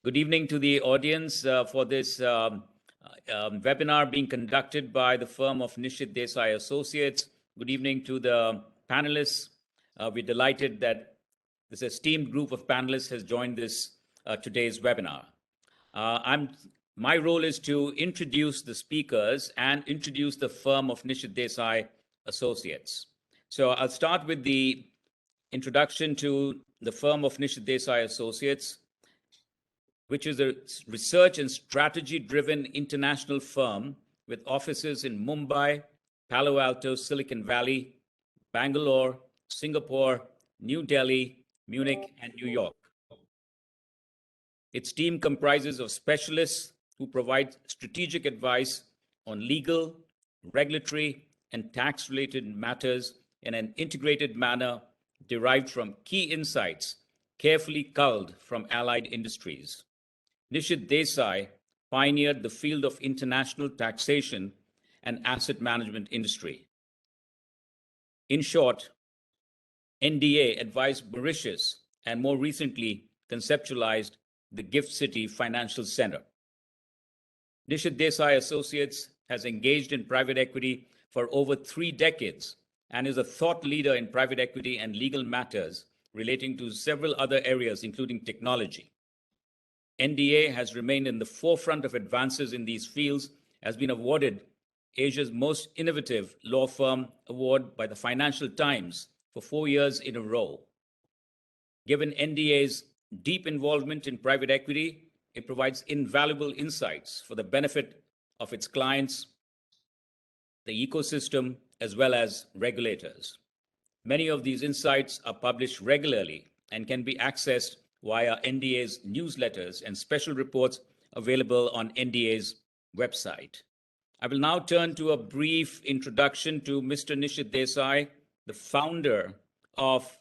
Good evening to the audience for this webinar being conducted by the firm of Nishith Desai Associates. Good evening to the panelists. We're delighted that this esteemed group of panelists has joined this today's webinar. My role is to introduce the speakers and introduce the firm of Nishith Desai Associates. So I'll start with the introduction to the firm of Nishith Desai Associates, which is a research and strategy-driven international firm with offices in Mumbai, Palo Alto, Silicon Valley, Bangalore, Singapore, New Delhi, Munich, and New York. Its team comprises of specialists who provide strategic advice on legal, regulatory, and tax-related matters in an integrated manner derived from key insights carefully culled from allied industries. Nishith Desai pioneered the field of international taxation and asset management industry. In short, NDA advised Mauritius and more recently conceptualized the Gift City Financial Center. Nishith Desai Associates has engaged in private equity for over 3 decades and is a thought leader in private equity and legal matters relating to several other areas, including technology. NDA has remained in the forefront of advances in these fields, has been awarded Asia's Most Innovative Law Firm Award by the Financial Times for 4 years in a row. Given NDA's deep involvement in private equity, it provides invaluable insights for the benefit of its clients, the ecosystem, as well as regulators. Many of these insights are published regularly and can be accessed via NDA's newsletters and special reports available on NDA's website. I will now turn to a brief introduction to Mr. Nishith Desai, the founder of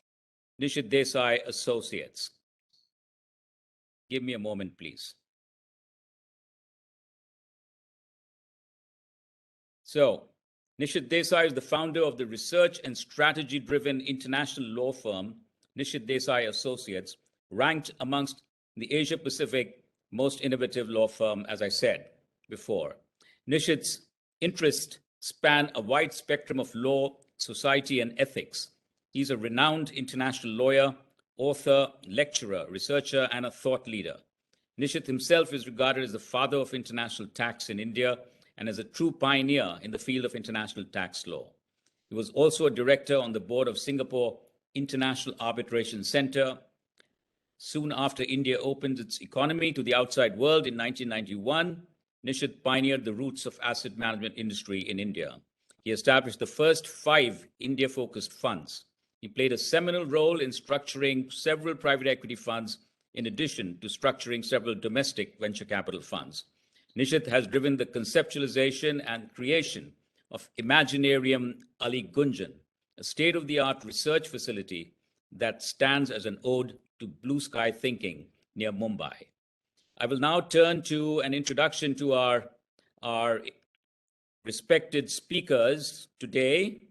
Nishith Desai Associates. Give me a moment, please. So, Nishith Desai is the founder of the research and strategy-driven international law firm, Nishith Desai Associates, ranked amongst the Asia-Pacific most innovative law firm, as I said before. Nishith's interests span a wide spectrum of law, society, and ethics. He's a renowned international lawyer, author, lecturer, researcher, and a thought leader. Nishith himself is regarded as the father of international tax in India and as a true pioneer in the field of international tax law. He was also a director on the board of Singapore International Arbitration Center. Soon after India opened its economy to the outside world in 1991, Nishith pioneered the roots of asset management industry in India. He established the first 5 India-focused funds. He played a seminal role in structuring several private equity funds, in addition to structuring several domestic venture capital funds. Nishith has driven the conceptualization and creation of Imaginarium Aligunjan, a state-of-the-art research facility that stands as an ode to blue sky thinking near Mumbai. I will now turn to an introduction to our respected speakers today.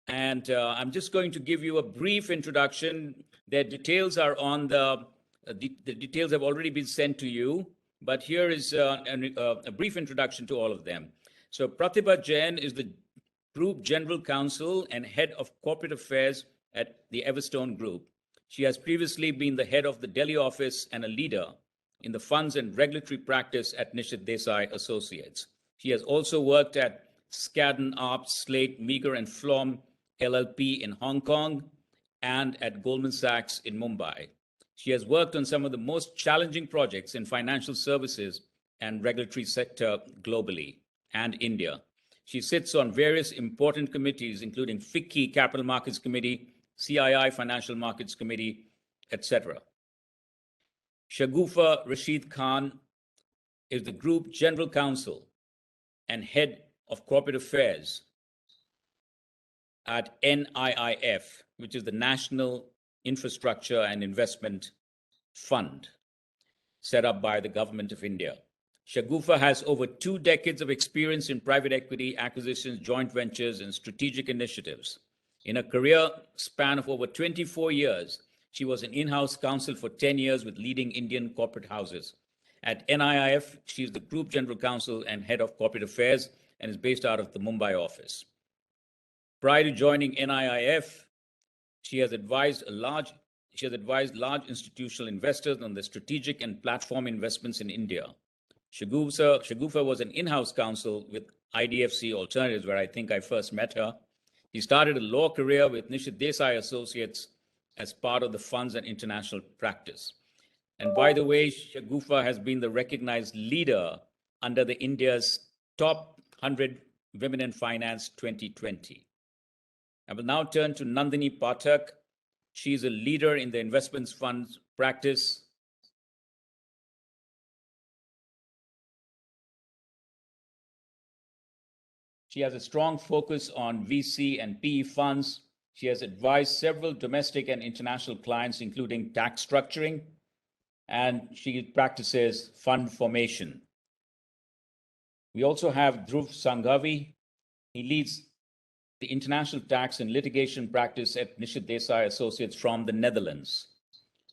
And I'm just going to give you a brief introduction. Their details are on the details have already been sent to you, but here is a brief introduction to all of them. So Pratibha Jain is the Group General Counsel and Head of Corporate Affairs at the Everstone Group. She has previously been the head of the Delhi office and a leader in the funds and regulatory practice at Nishith Desai Associates. She has also worked at Skadden Arps, Slate, Meagher and Flom LLP in Hong Kong and at Goldman Sachs in Mumbai. She has worked on some of the most challenging projects in financial services and regulatory sector globally and India. She sits on various important committees, including FICCI Capital Markets Committee, CII Financial Markets Committee, etc. Shagufa Rashid Khan is the Group General Counsel and Head of Corporate Affairs at NIIF, which is the National Infrastructure and Investment Fund set up by the Government of India. Shagufa has over 2 decades of experience in private equity, acquisitions, joint ventures, and strategic initiatives. In a career span of over 24 years, She was an in-house counsel for 10 years with leading Indian corporate houses. At NIIF, she is the Group General Counsel and Head of Corporate Affairs and is based out of the Mumbai office. Prior to joining NIIF, she has advised large institutional investors on the strategic and platform investments in India. Shagufa was an in-house counsel with IDFC Alternatives, where I think I first met her. He started a law career with Nishith Desai Associates as part of the funds and international practice. And by the way, Shagufa has been the recognized leader under the India's Top 100 Women in Finance 2020. I will now turn to Nandani Patak. She is a leader in the investments funds practice. She has a strong focus on VC and PE funds. She has advised several domestic and international clients, including tax structuring, and she practices fund formation. We also have Dhruv Sanghavi. He leads the international tax and litigation practice at Nishith Desai Associates from the Netherlands.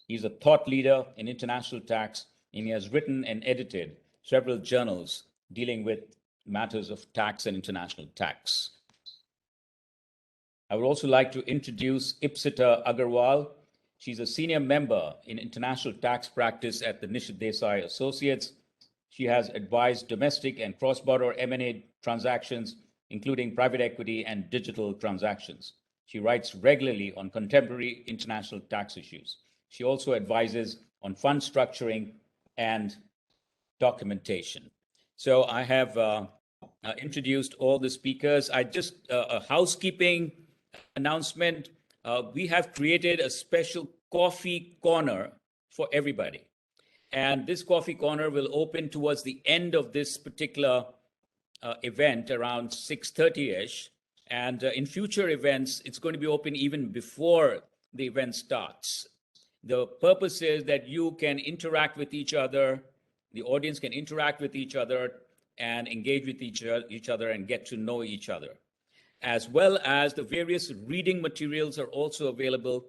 He's a thought leader in international tax, and he has written and edited several journals dealing with matters of tax and international tax. I would also like to introduce Ipsita Agarwal. She's a senior member in international tax practice at the Nishith Desai Associates. She has advised domestic and cross-border M&A transactions, including private equity and digital transactions. She writes regularly on contemporary international tax issues. She also advises on fund structuring and documentation. So I have introduced all the speakers. A housekeeping announcement. We have created a special coffee corner for everybody. And this coffee corner will open towards the end of this particular event around 6:30-ish. And in future events, it's going to be open even before the event starts. The purpose is that you can interact with each other, the audience can interact with each other and engage with each other and get to know each other. As well as the various reading materials are also available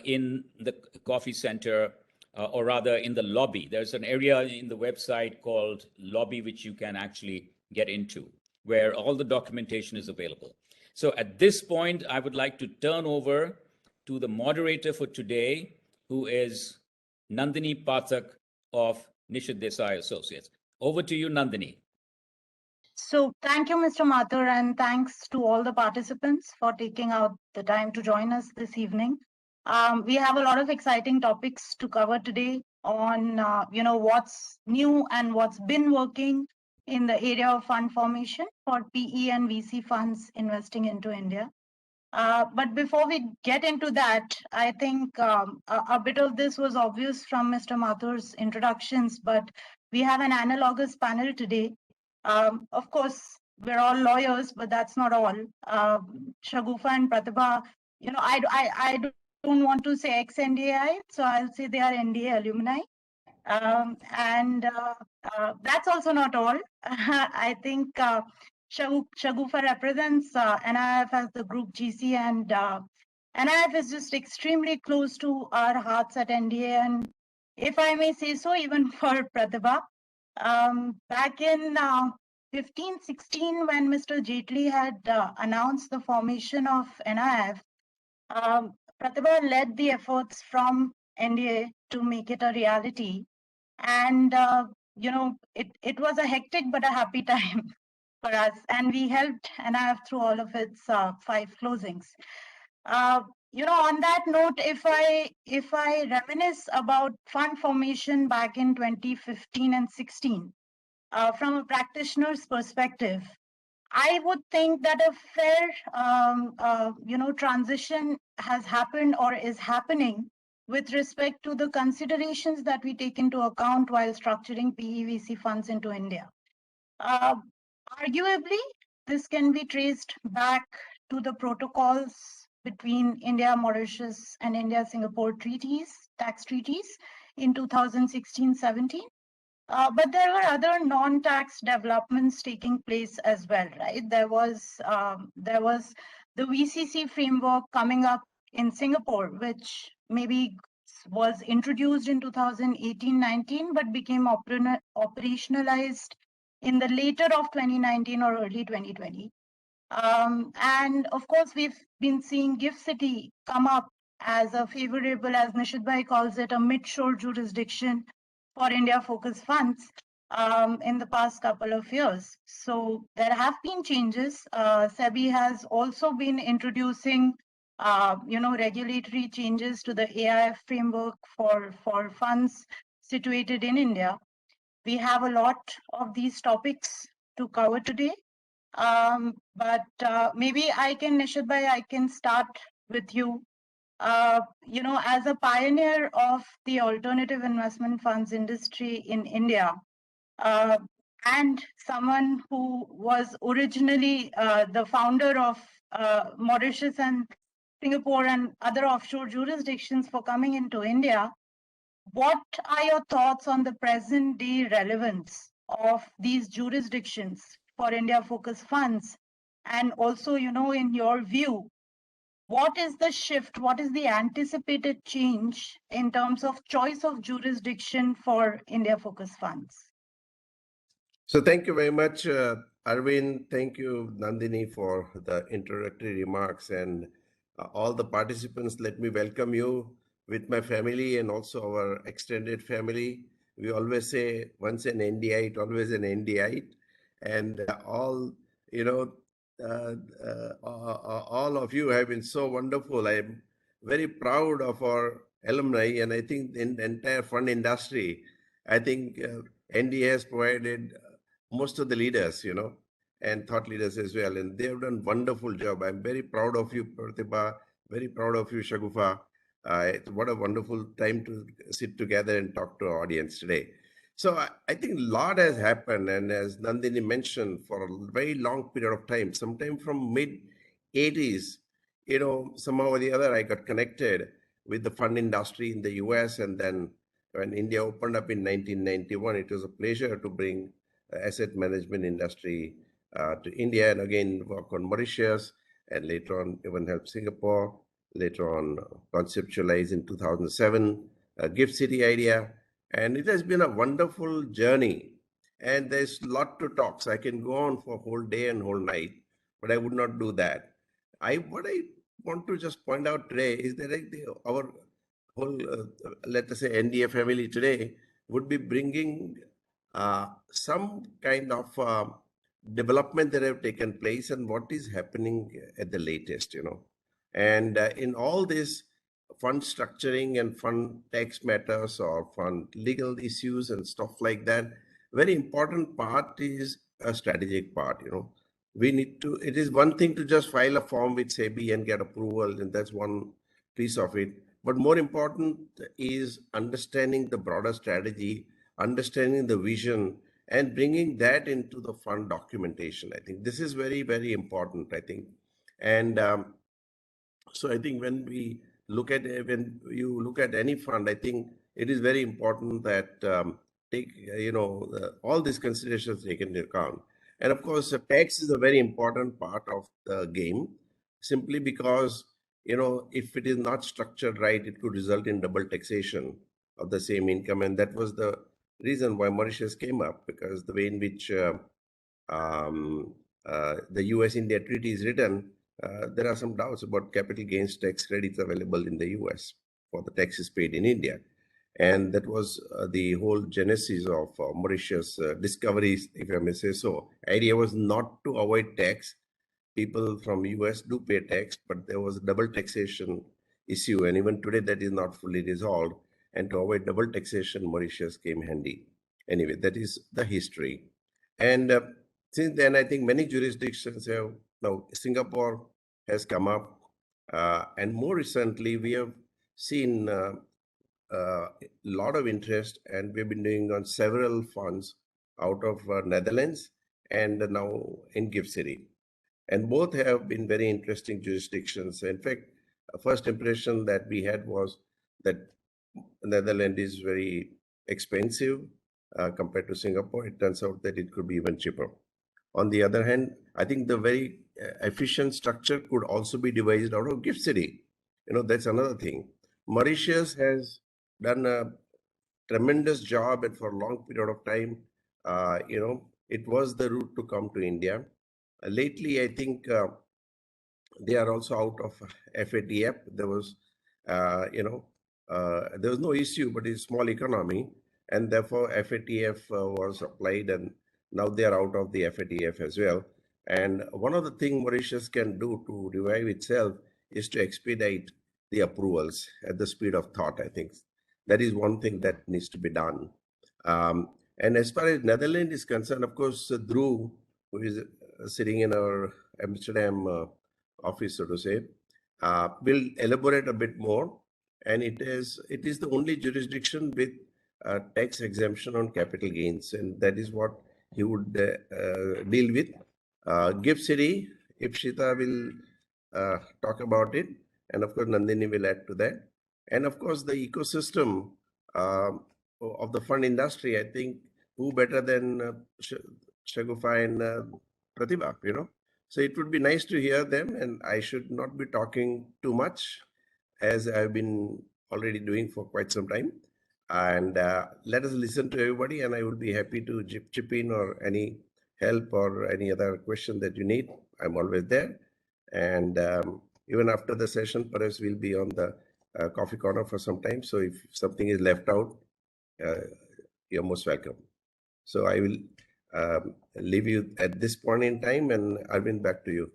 in the coffee center, or rather in the lobby. There's an area in the website called Lobby, which you can actually get into, where all the documentation is available. So at this point, I would like to turn over to the moderator for today, who is Nandani Patak of Nishith Desai Associates. Over to you, Nandani. So thank you, Mr. Mathur, and thanks to all the participants for taking out the time to join us this evening. We have a lot of exciting topics to cover today on what's new and what's been working in the area of fund formation for PE and VC funds investing into India. But before we get into that, I think a bit of this was obvious from Mr. Mathur's introductions, but we have an analogous panel today. Of course, we're all lawyers, but that's not all. Shagufa and Pratibha, I don't want to say ex-NDAI, so I'll say they are NDA alumni. That's also not all. I think Shagufa represents NIIF as the group GC, and NIIF is just extremely close to our hearts at NDA. And if I may say so, even for Pratibha, back in 15-16, when Mr. Jaitley had announced the formation of NIIF, Pratibha led the efforts from NDA to make it a reality. And, it was a hectic but a happy time for us. And we helped NIIF through all of its 5 closings. On that note, if I reminisce about fund formation back in 2015 and 16, from a practitioner's perspective, I would think that a fair, transition has happened or is happening with respect to the considerations that we take into account while structuring PEVC funds into India. Arguably, this can be traced back to the protocols between India, Mauritius, and India-Singapore tax treaties in 2016-17. But there were other non-tax developments taking place as well, right? There was the VCC framework coming up in Singapore, which maybe was introduced in 2018-19, but became operationalized in the later of 2019 or early 2020. And of course, we've been seeing Gift City come up as a favorable, as Nishith Bhai calls it, a mid-shore jurisdiction for India-focused funds in the past couple of years. So there have been changes. SEBI has also been introducing, regulatory changes to the AIF framework for funds situated in India. We have a lot of these topics to cover today. But maybe Nishith Bhai, I can start with you. As a pioneer of the alternative investment funds industry in India, and someone who was originally the founder of Mauritius and Singapore and other offshore jurisdictions for coming into India, what are your thoughts on the present day relevance of these jurisdictions for India-focused funds? And also, in your view, what is the shift? What is the anticipated change in terms of choice of jurisdiction for India-focused funds? So thank you very much, Arvind. Thank you, Nandini, for the introductory remarks. And all the participants, let me welcome you with my family and also our extended family. We always say once an NDite, always an NDite. And all of you have been so wonderful. I'm very proud of our alumni, and I think in the entire fund industry, I think NDA has provided most of the leaders, and thought leaders as well. And they have done a wonderful job. I'm very proud of you, Pratibha, very proud of you, Shagufa. What a wonderful time to sit together and talk to our audience today. So I think a lot has happened. And as Nandini mentioned, for a very long period of time, sometime from mid-80s, somehow or the other, I got connected with the fund industry in the US. And then when India opened up in 1991, it was a pleasure to bring asset management industry to India, and again work on Mauritius, and later on even help Singapore, later on conceptualized in 2007, Gift City idea. And it has been a wonderful journey, and there's a lot to talk. So I can go on for a whole day and whole night, but I would not do that. What I want to just point out today is that our whole, let us say, NDA family today would be bringing some kind of development that have taken place and what is happening at the latest, And in all this fund structuring and fund tax matters or fund legal issues and stuff like that, very important part is a strategic part, We need to, it is one thing to just file a form with SEBI and get approval, and that's one piece of it. But more important is understanding the broader strategy, understanding the vision, and bringing that into the fund documentation. I think this is very, very important, I think. And so I think when you look at any fund, I think it is very important that take, all these considerations taken into account. And of course, tax is a very important part of the game, simply because, if it is not structured right, it could result in double taxation of the same income. And that was the reason why Mauritius came up, because the way in which the US-India treaty is written, there are some doubts about capital gains tax credits available in the US for the taxes paid in India. And that was the whole genesis of Mauritius discoveries, if I may say so. Idea was not to avoid tax. People from US do pay tax, but there was a double taxation issue. And even today, that is not fully resolved. And to avoid double taxation, Mauritius came handy. Anyway, that is the history. And since then, I think many jurisdictions have, now Singapore has come up. And more recently, we have seen a lot of interest, and we've been doing on several funds out of Netherlands and now in Gift City. And both have been very interesting jurisdictions. In fact, first impression that we had was that Netherlands is very expensive compared to Singapore. It turns out that it could be even cheaper. On the other hand, I think the very efficient structure could also be devised out of Gift City. That's another thing. Mauritius has done a tremendous job, and for a long period of time, it was the route to come to India. Lately, I think they are also out of FATF. There was, there was no issue, but it's small economy, and therefore FATF was applied, and now they are out of the FATF as well. And one of the things Mauritius can do to revive itself is to expedite the approvals at the speed of thought. I think that is one thing that needs to be done. And as far as Netherlands is concerned, of course, Drew, who is sitting in our Amsterdam office, so to say, will elaborate a bit more. And it is the only jurisdiction with tax exemption on capital gains, and that is what he would deal with. Gift City, Ipshita will talk about it, and of course Nandini will add to that. And of course the ecosystem of the fund industry, I think who better than Shagufa and Pratibha, So it would be nice to hear them, and I should not be talking too much, as I've been already doing for quite some time. And let us listen to everybody, and I will be happy to chip in or any help or any other question that you need. I'm always there. And even after the session, perhaps we'll be on the coffee corner for some time. So if something is left out, you're most welcome. So I will leave you at this point in time, and Arvind, back to you.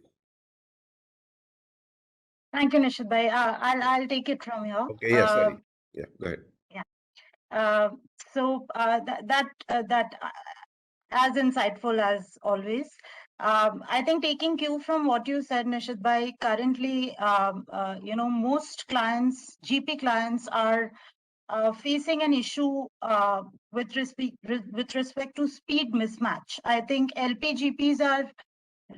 Thank you, Nishith bhai. I'll take it from here. Okay, yeah, sorry. Yeah, go ahead. Yeah. So that as insightful as always. I think taking cue from what you said, Nishith bhai, currently, most clients, GP clients, are facing an issue with respect to speed mismatch. I think LPGPs are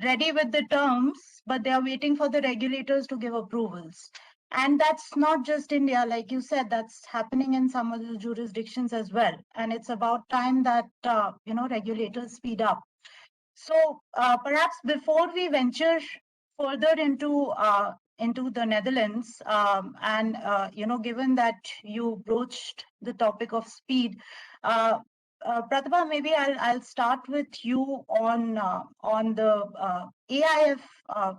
ready with the terms, but they are waiting for the regulators to give approvals. And that's not just India, like you said, that's happening in some other jurisdictions as well. And it's about time that, regulators speed up. So perhaps before we venture further into the Netherlands, and given that you broached the topic of speed, Pratibha, maybe I'll start with you on the AIF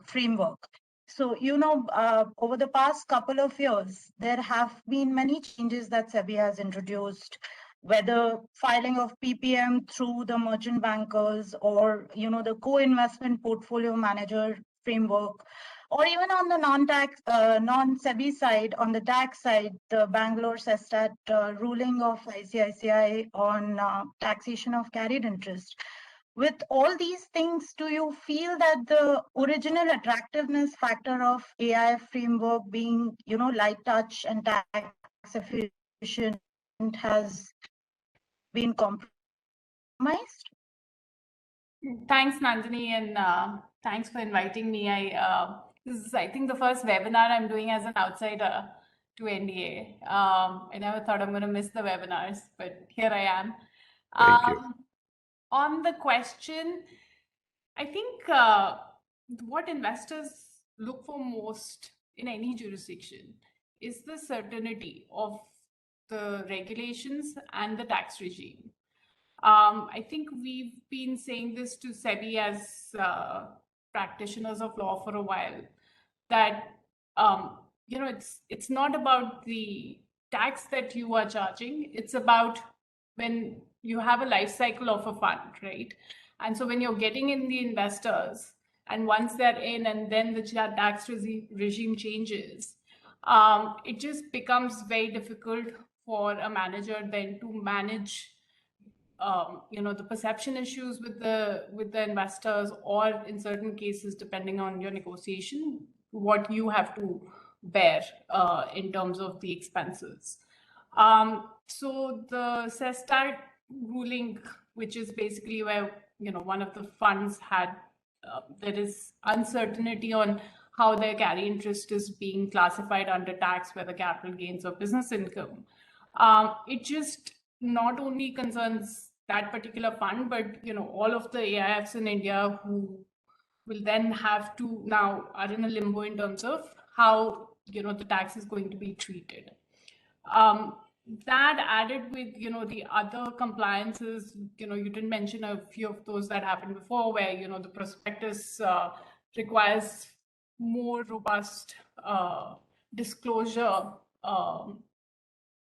framework. So over the past couple of years, there have been many changes that SEBI has introduced, whether filing of PPM through the merchant bankers or the co-investment portfolio manager framework, or even on the non-SEBI side, on the tax side, the Bangalore Sestat ruling of ICICI on taxation of carried interest. With all these things, do you feel that the original attractiveness factor of AIF framework being, light touch and tax efficient has been compromised? Thanks, Nandani, and thanks for inviting me. This is, I think, the first webinar I'm doing as an outsider to NDA. I never thought I'm going to miss the webinars, but here I am. Thank you. On the question, I think what investors look for most in any jurisdiction is the certainty of the regulations and the tax regime. I think we've been saying this to SEBI as practitioners of law for a while, that it's not about the tax that you are charging. It's about when you have a life cycle of a fund, right? And so when you're getting in the investors, and once they're in, and then the tax regime changes, it just becomes very difficult for a manager then to manage the perception issues with the investors, or in certain cases, depending on your negotiation, what you have to bear in terms of the expenses. So the Sestat ruling, which is basically where one of the funds had there is uncertainty on how their carry interest is being classified under tax, whether capital gains or business income. It just not only concerns that particular fund, but all of the AIFs in India who will then have to now are in a limbo in terms of how the tax is going to be treated. that added with, the other compliances, you didn't mention a few of those that happened before where, the prospectus requires more robust disclosure,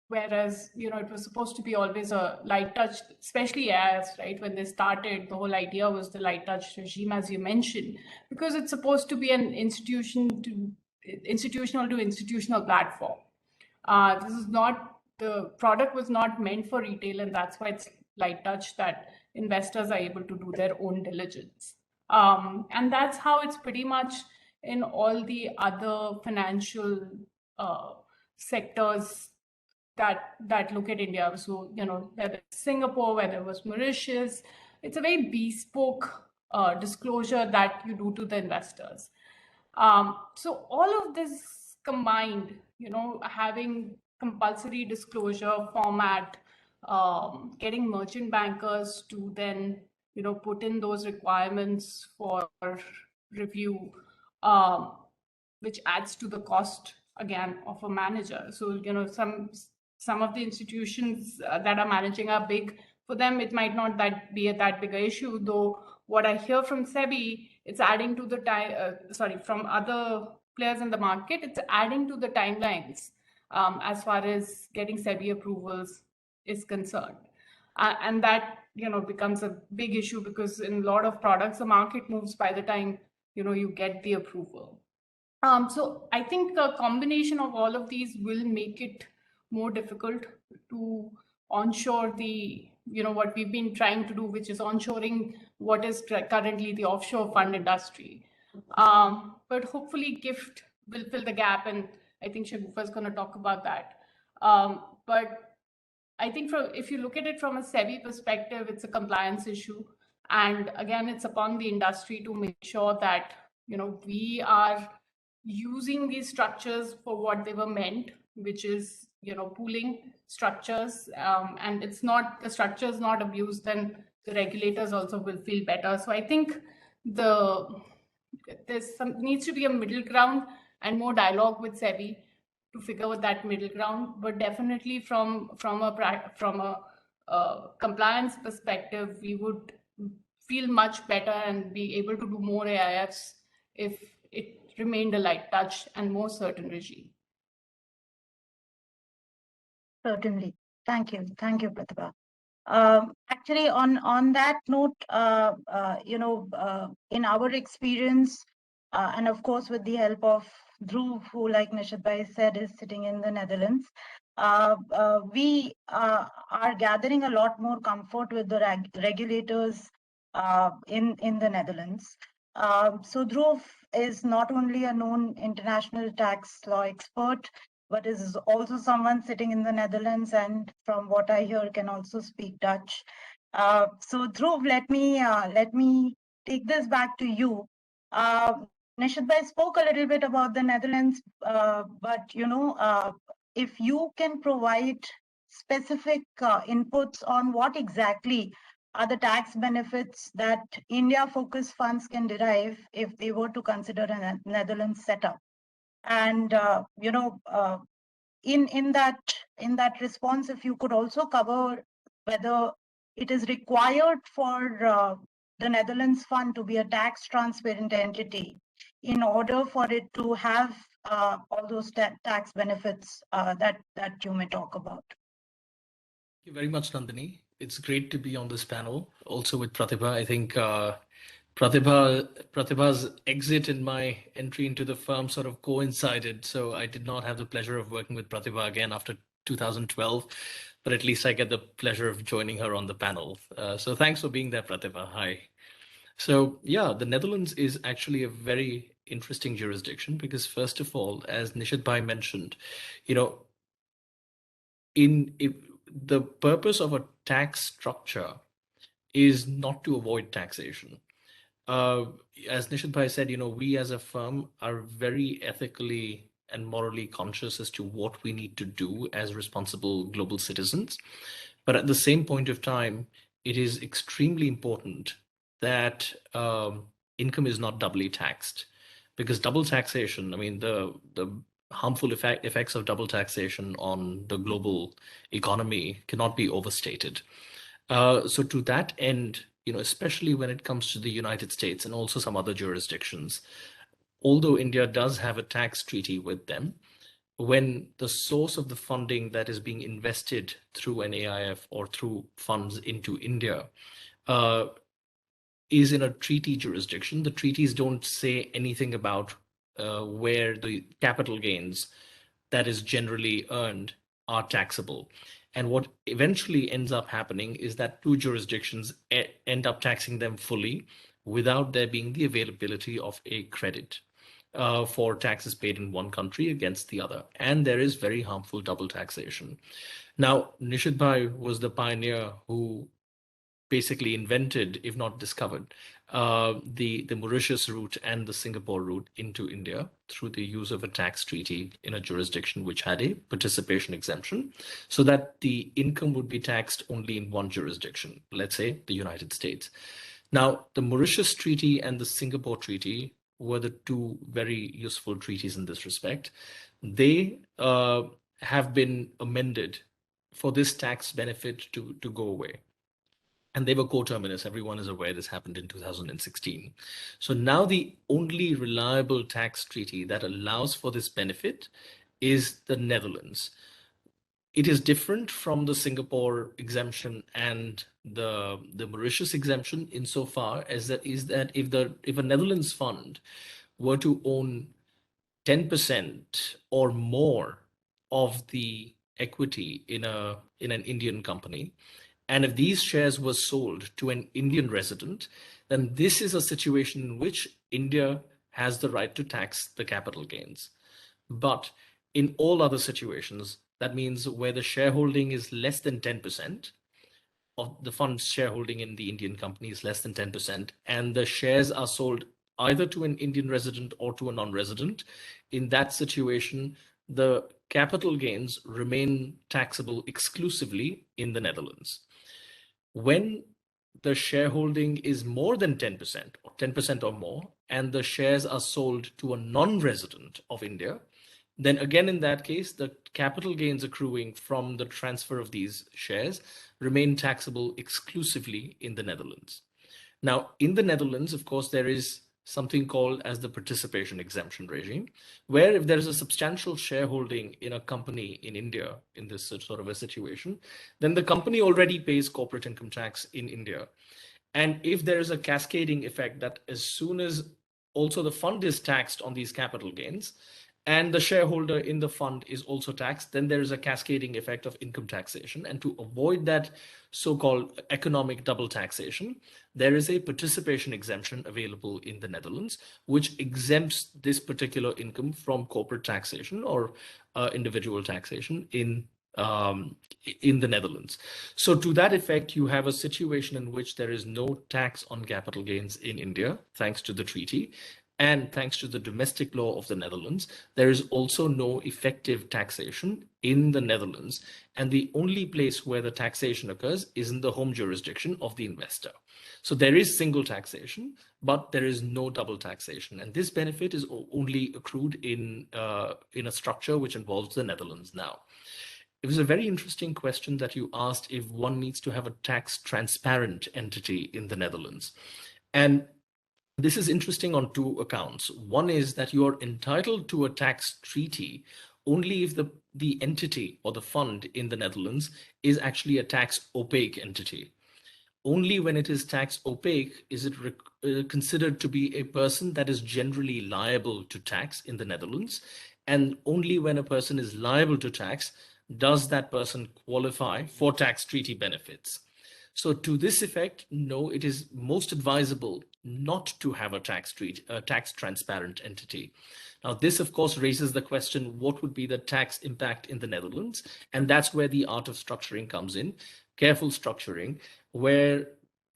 whereas, it was supposed to be always a light touch, especially as, right, when they started, the whole idea was the light touch regime, as you mentioned, because it's supposed to be an institutional to institutional platform. This is not, the product was not meant for retail, and that's why it's light touch, that investors are able to do their own diligence. And that's how it's pretty much in all the other financial sectors that look at India. So, whether it's Singapore, whether it was Mauritius, it's a very bespoke disclosure that you do to the investors. So all of this combined, having compulsory disclosure format, getting merchant bankers to then, put in those requirements for review, which adds to the cost again of a manager. So, some of the institutions that are managing are big. For them, it might not be that big an issue, though. What I hear from SEBI, it's adding to the time. From other players in the market, it's adding to the timelines as far as getting SEBI approvals is concerned, and that becomes a big issue because in a lot of products, the market moves by the time you get the approval. So I think a combination of all of these will make it more difficult to onshore the, what we've been trying to do, which is onshoring what is currently the offshore fund industry. But hopefully GIFT will fill the gap, and I think Shagufa is going to talk about that. But I think if you look at it from a SEBI perspective, it's a compliance issue. And again, it's upon the industry to make sure that, we are using these structures for what they were meant, which is, pooling structures. And the structure is not abused, then the regulators also will feel better. So I think needs to be a middle ground and more dialogue with SEBI to figure out that middle ground. But definitely from a compliance perspective, we would feel much better and be able to do more AIFs if it remained a light touch and more certain regime. Certainly. Thank you. Thank you, Pratibha. Actually, on that note, in our experience, and of course, with the help of Dhruv, who, like Nishith Bhai said, is sitting in the Netherlands, we are gathering a lot more comfort with the regulators in the Netherlands. So Dhruv is not only a known international tax law expert, but is also someone sitting in the Netherlands, and from what I hear, can also speak Dutch. So Dhruv, let me take this back to you. Nishith Bhai spoke a little bit about the Netherlands, but if you can provide specific inputs on what exactly are the tax benefits that India-focused funds can derive if they were to consider a Netherlands setup. And in that response, if you could also cover whether it is required for the Netherlands fund to be a tax transparent entity in order for it to have all those tax benefits that you may talk about. Thank you very much, Nandani. It's great to be on this panel, also with Pratibha. I think Pratibha's exit and my entry into the firm sort of coincided, so I did not have the pleasure of working with Pratibha again after 2012, but at least I get the pleasure of joining her on the panel. So thanks for being there, Pratibha. Hi. So yeah, the Netherlands is actually a very interesting jurisdiction because, first of all, as Nishith Bhai mentioned, the purpose of a tax structure is not to avoid taxation. As Nishith Bhai said, we as a firm are very ethically and morally conscious as to what we need to do as responsible global citizens. But at the same point of time, it is extremely important that income is not doubly taxed, because double taxation, I mean, the harmful effects of double taxation on the global economy cannot be overstated. So to that end, especially when it comes to the United States and also some other jurisdictions, although India does have a tax treaty with them, when the source of the funding that is being invested through an AIF or through funds into India is in a treaty jurisdiction, the treaties don't say anything about where the capital gains that is generally earned are taxable. And what eventually ends up happening is that two jurisdictions end up taxing them fully without there being the availability of a credit for taxes paid in one country against the other. And there is very harmful double taxation. Now, Nishith Bhai was the pioneer who basically invented, if not discovered, the Mauritius route and the Singapore route into India through the use of a tax treaty in a jurisdiction which had a participation exemption, so that the income would be taxed only in one jurisdiction, let's say the United States. Now, the Mauritius Treaty and the Singapore Treaty were the two very useful treaties in this respect. They have been amended for this tax benefit to go away. And they were coterminous. Everyone is aware this happened in 2016. So now the only reliable tax treaty that allows for this benefit is the Netherlands. It is different from the Singapore exemption and the Mauritius exemption insofar as that if a Netherlands fund were to own 10% or more of the equity in an Indian company, and if these shares were sold to an Indian resident, then this is a situation in which India has the right to tax the capital gains. But in all other situations, that means where the shareholding is less than 10%, of the fund's shareholding in the Indian company is less than 10%, and the shares are sold either to an Indian resident or to a non-resident, in that situation, the capital gains remain taxable exclusively in the Netherlands. When the shareholding is more than 10% or 10% or more, and the shares are sold to a non-resident of India, then again, in that case, the capital gains accruing from the transfer of these shares remain taxable exclusively in the Netherlands. Now, in the Netherlands, of course, there is something called as the participation exemption regime, where if there is a substantial shareholding in a company in India in this sort of a situation, then the company already pays corporate income tax in India. And if there is a cascading effect that as soon as also the fund is taxed on these capital gains, and the shareholder in the fund is also taxed, then there is a cascading effect of income taxation. And to avoid that so-called economic double taxation, there is a participation exemption available in the Netherlands, which exempts this particular income from corporate taxation or individual taxation in the Netherlands. So to that effect, you have a situation in which there is no tax on capital gains in India, thanks to the treaty. And thanks to the domestic law of the Netherlands, there is also no effective taxation in the Netherlands. And the only place where the taxation occurs is in the home jurisdiction of the investor. So there is single taxation, but there is no double taxation. And this benefit is only accrued in a structure which involves the Netherlands now. It was a very interesting question that you asked if one needs to have a tax transparent entity in the Netherlands. And this is interesting on two accounts. One is that you are entitled to a tax treaty only if the entity or the fund in the Netherlands is actually a tax opaque entity. Only when it is tax opaque is it considered to be a person that is generally liable to tax in the Netherlands. And only when a person is liable to tax does that person qualify for tax treaty benefits. So to this effect, no, it is most advisable not to have a tax transparent entity. Now, this, of course, raises the question, what would be the tax impact in the Netherlands? And that's where the art of structuring comes in, careful structuring, where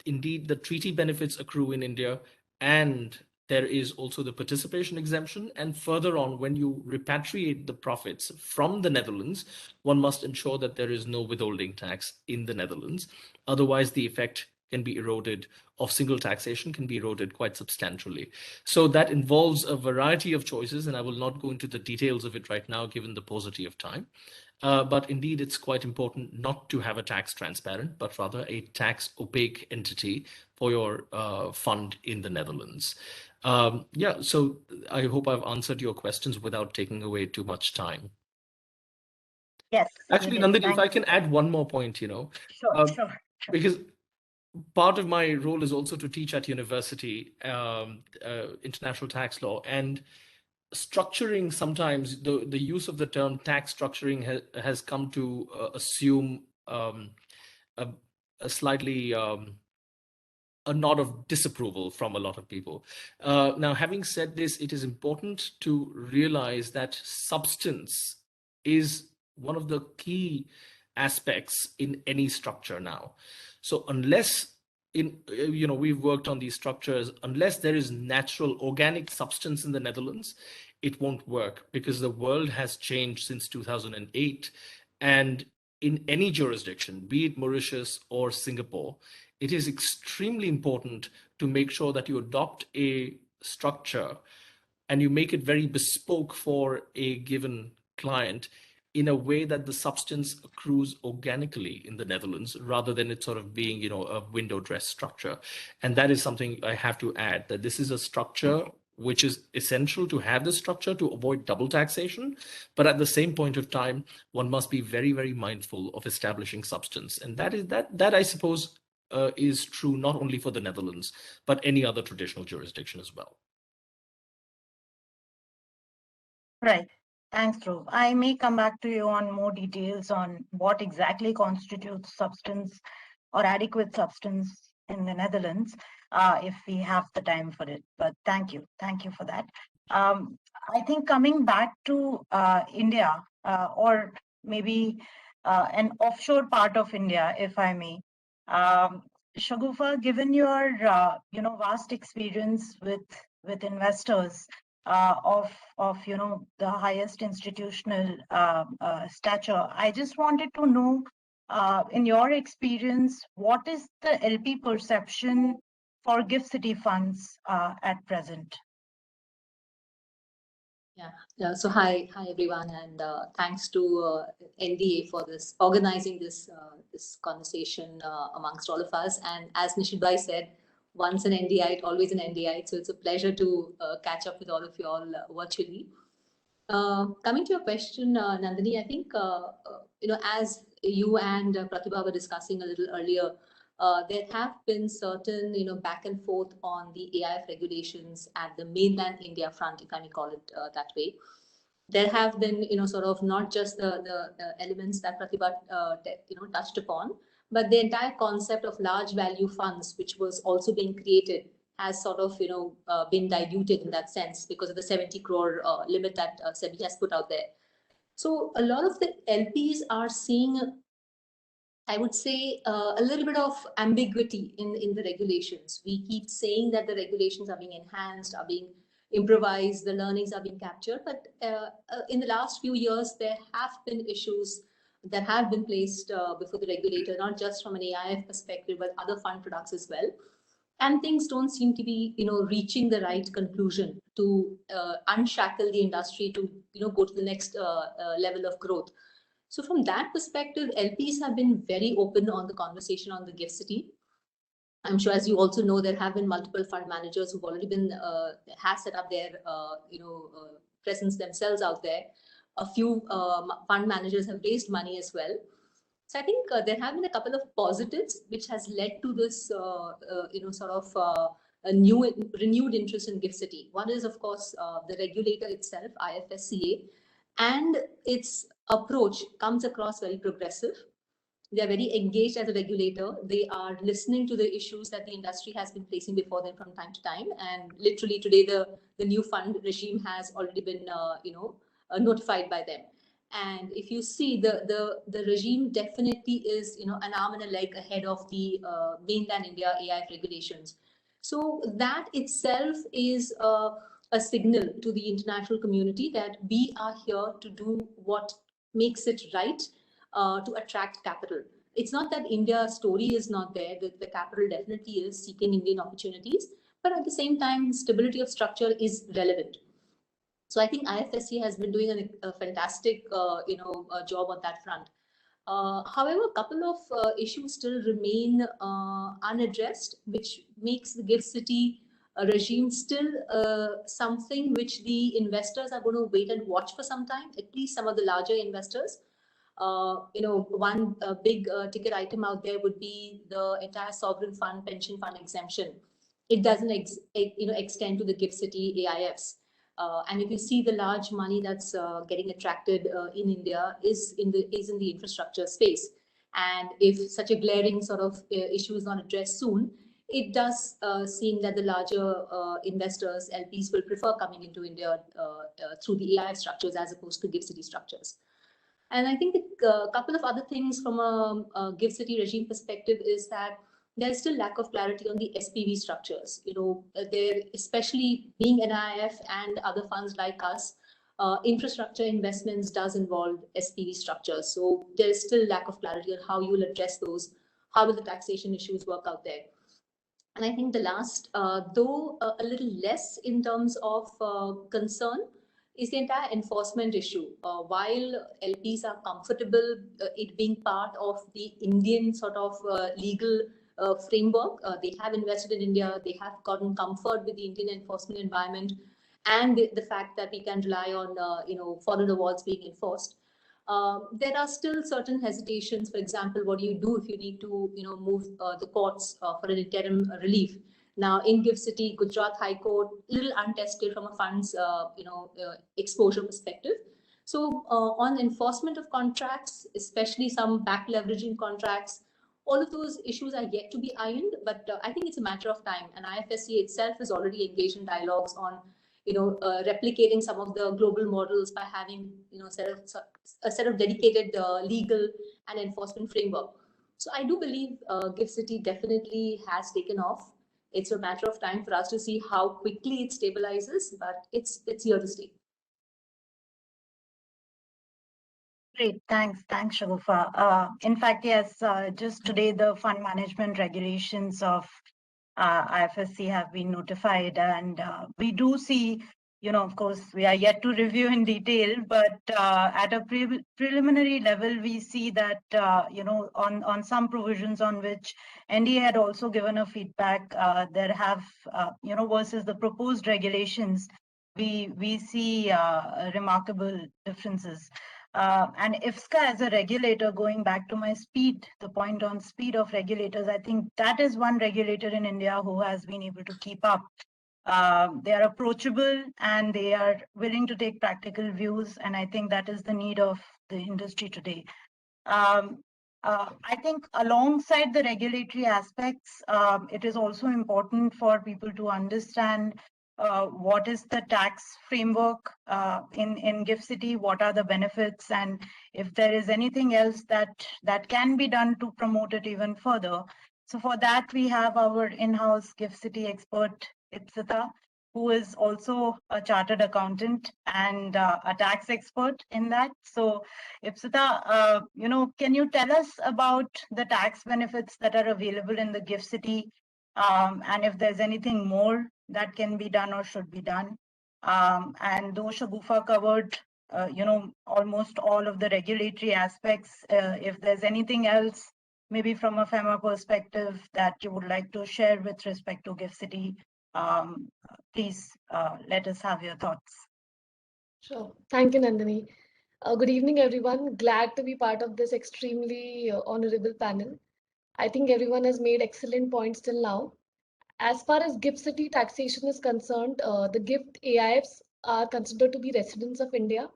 indeed the treaty benefits accrue in India, and there is also the participation exemption. And further on, when you repatriate the profits from the Netherlands, one must ensure that there is no withholding tax in the Netherlands. Otherwise, the effect can be eroded, of single taxation can be eroded quite substantially. So that involves a variety of choices, and I will not go into the details of it right now, given the paucity of time. But indeed, it's quite important not to have a tax transparent, but rather a tax opaque entity for your fund in the Netherlands. Yeah, so I hope I've answered your questions without taking away too much time. Yes. Actually, Nandani, if I can add one more point, Sure. Because part of my role is also to teach at university international tax law, and structuring, sometimes the use of the term tax structuring has come to assume a slightly a nod of disapproval from a lot of people. Now, having said this, it is important to realize that substance is one of the key aspects in any structure now. So unless we've worked on these structures, unless there is natural organic substance in the Netherlands, it won't work, because the world has changed since 2008. And in any jurisdiction, be it Mauritius or Singapore, it is extremely important to make sure that you adopt a structure and you make it very bespoke for a given client in a way that the substance accrues organically in the Netherlands, rather than it sort of being, a window dress structure. And that is something I have to add, that this is a structure which is essential to have the structure to avoid double taxation. But at the same point of time, one must be very, very mindful of establishing substance. And that I suppose is true not only for the Netherlands, but any other traditional jurisdiction as well. Right. Thanks, Dhruv. I may come back to you on more details on what exactly constitutes substance or adequate substance in the Netherlands, if we have the time for it. But thank you for that. I think coming back to India, or maybe an offshore part of India, if I may. Shagufa, given your vast experience with investors of the highest institutional stature, I just wanted to know, in your experience, what is the LP perception for GIFT City funds at present? Yeah. So hi everyone, and thanks to NDA for this organizing this conversation amongst all of us. And as Nishith Bhai said, once an NDI, always an NDI. So it's a pleasure to catch up with all of you all virtually. Coming to your question, Nandani, I think as you and Pratibha were discussing a little earlier, there have been certain back and forth on the AIF regulations at the mainland India front, if I may call it that way. There have been sort of not just the elements that Pratibha touched upon, but the entire concept of large value funds, which was also being created, has sort of been diluted in that sense because of the 70 crore limit that SEBI has put out there. So a lot of the LPs are seeing, I would say, a little bit of ambiguity in the regulations. We keep saying that the regulations are being enhanced, are being improvised, the learnings are being captured. But in the last few years, there have been issues that have been placed before the regulator, not just from an AIF perspective, but other fund products as well. And things don't seem to be, reaching the right conclusion to unshackle the industry to, go to the next level of growth. So from that perspective, LPs have been very open on the conversation on the GIFT City. I'm sure, as you also know, there have been multiple fund managers who've already been have set up their presence themselves out there. A few fund managers have raised money as well. So I think there have been a couple of positives which has led to this sort of a renewed interest in GIFT City. One is, of course, the regulator itself, IFSCA, and its approach comes across very progressive. They are very engaged as a regulator. They are listening to the issues that the industry has been placing before them from time to time. And literally today, the new fund regime has already been notified by them. And if you see, the regime definitely is an arm and a leg ahead of the mainland India AIF regulations. So that itself is a signal to the international community that we are here to do what makes it right to attract capital. It's not that India's story is not there. The capital definitely is seeking Indian opportunities, but at the same time, stability of structure is relevant. So I think IFSC has been doing a fantastic, job on that front. However, a couple of issues still remain unaddressed, which makes the GIFT City regime still something which the investors are going to wait and watch for some time, at least some of the larger investors. One big ticket item out there would be the entire sovereign fund, pension fund exemption. It doesn't extend to the GIFT City AIFs. And if you see the large money that's getting attracted in India is in the infrastructure space. And if such a glaring sort of issue is not addressed soon, it does seem that the larger investors, LPs, will prefer coming into India through the AIF structures as opposed to GIFT City structures. And I think a couple of other things from a GIFT City regime perspective is that there's still lack of clarity on the SPV structures. There, especially being NIIF and other funds like us, infrastructure investments does involve SPV structures. So there is still lack of clarity on how you will address those. How will the taxation issues work out there? And I think the last, though a little less in terms of concern, is the entire enforcement issue. While LPs are comfortable it being part of the Indian sort of legal framework, they have invested in India, they have gotten comfort with the Indian enforcement environment, and the fact that we can rely on foreign awards being enforced. There are still certain hesitations. For example, what do you do if you need to move the courts for an interim relief? Now, in GIFT City, Gujarat High Court, little untested from a fund's exposure perspective. So on enforcement of contracts, especially some back leveraging contracts, all of those issues are yet to be ironed, but I think it's a matter of time. And IFSC itself is already engaged in dialogues on replicating some of the global models by having a set of dedicated legal and enforcement framework. So I do believe GIFT City definitely has taken off. It's a matter of time for us to see how quickly it stabilizes, but it's here to stay. Great, thanks, Shagufa. In fact, yes, just today the fund management regulations of IFSC have been notified, and we do see, of course, we are yet to review in detail, but at a preliminary level, we see that, on some provisions on which NDA had also given a feedback, there have, versus the proposed regulations, we see remarkable differences. And IFSCA as a regulator, going back to the point on speed of regulators, I think that is one regulator in India who has been able to keep up. They are approachable and they are willing to take practical views. And I think that is the need of the industry today. I think alongside the regulatory aspects, it is also important for people to understand what is the tax framework in GIFT City, what are the benefits, and if there is anything else that can be done to promote it even further. So for that, we have our in-house GIFT City expert, Ipsita, who is also a chartered accountant and a tax expert in that. So Ipsita, can you tell us about the tax benefits that are available in the GIFT City, and if there's anything more that can be done or should be done? And though Shagufa covered, almost all of the regulatory aspects, if there's anything else, maybe from a FEMA perspective, that you would like to share with respect to GIFT City, please let us have your thoughts. Sure. Thank you, Nandani. Good evening, everyone. Glad to be part of this extremely honorable panel. I think everyone has made excellent points till now. As far as GIFT City taxation is concerned, the GIFT AIFs are considered to be residents of India,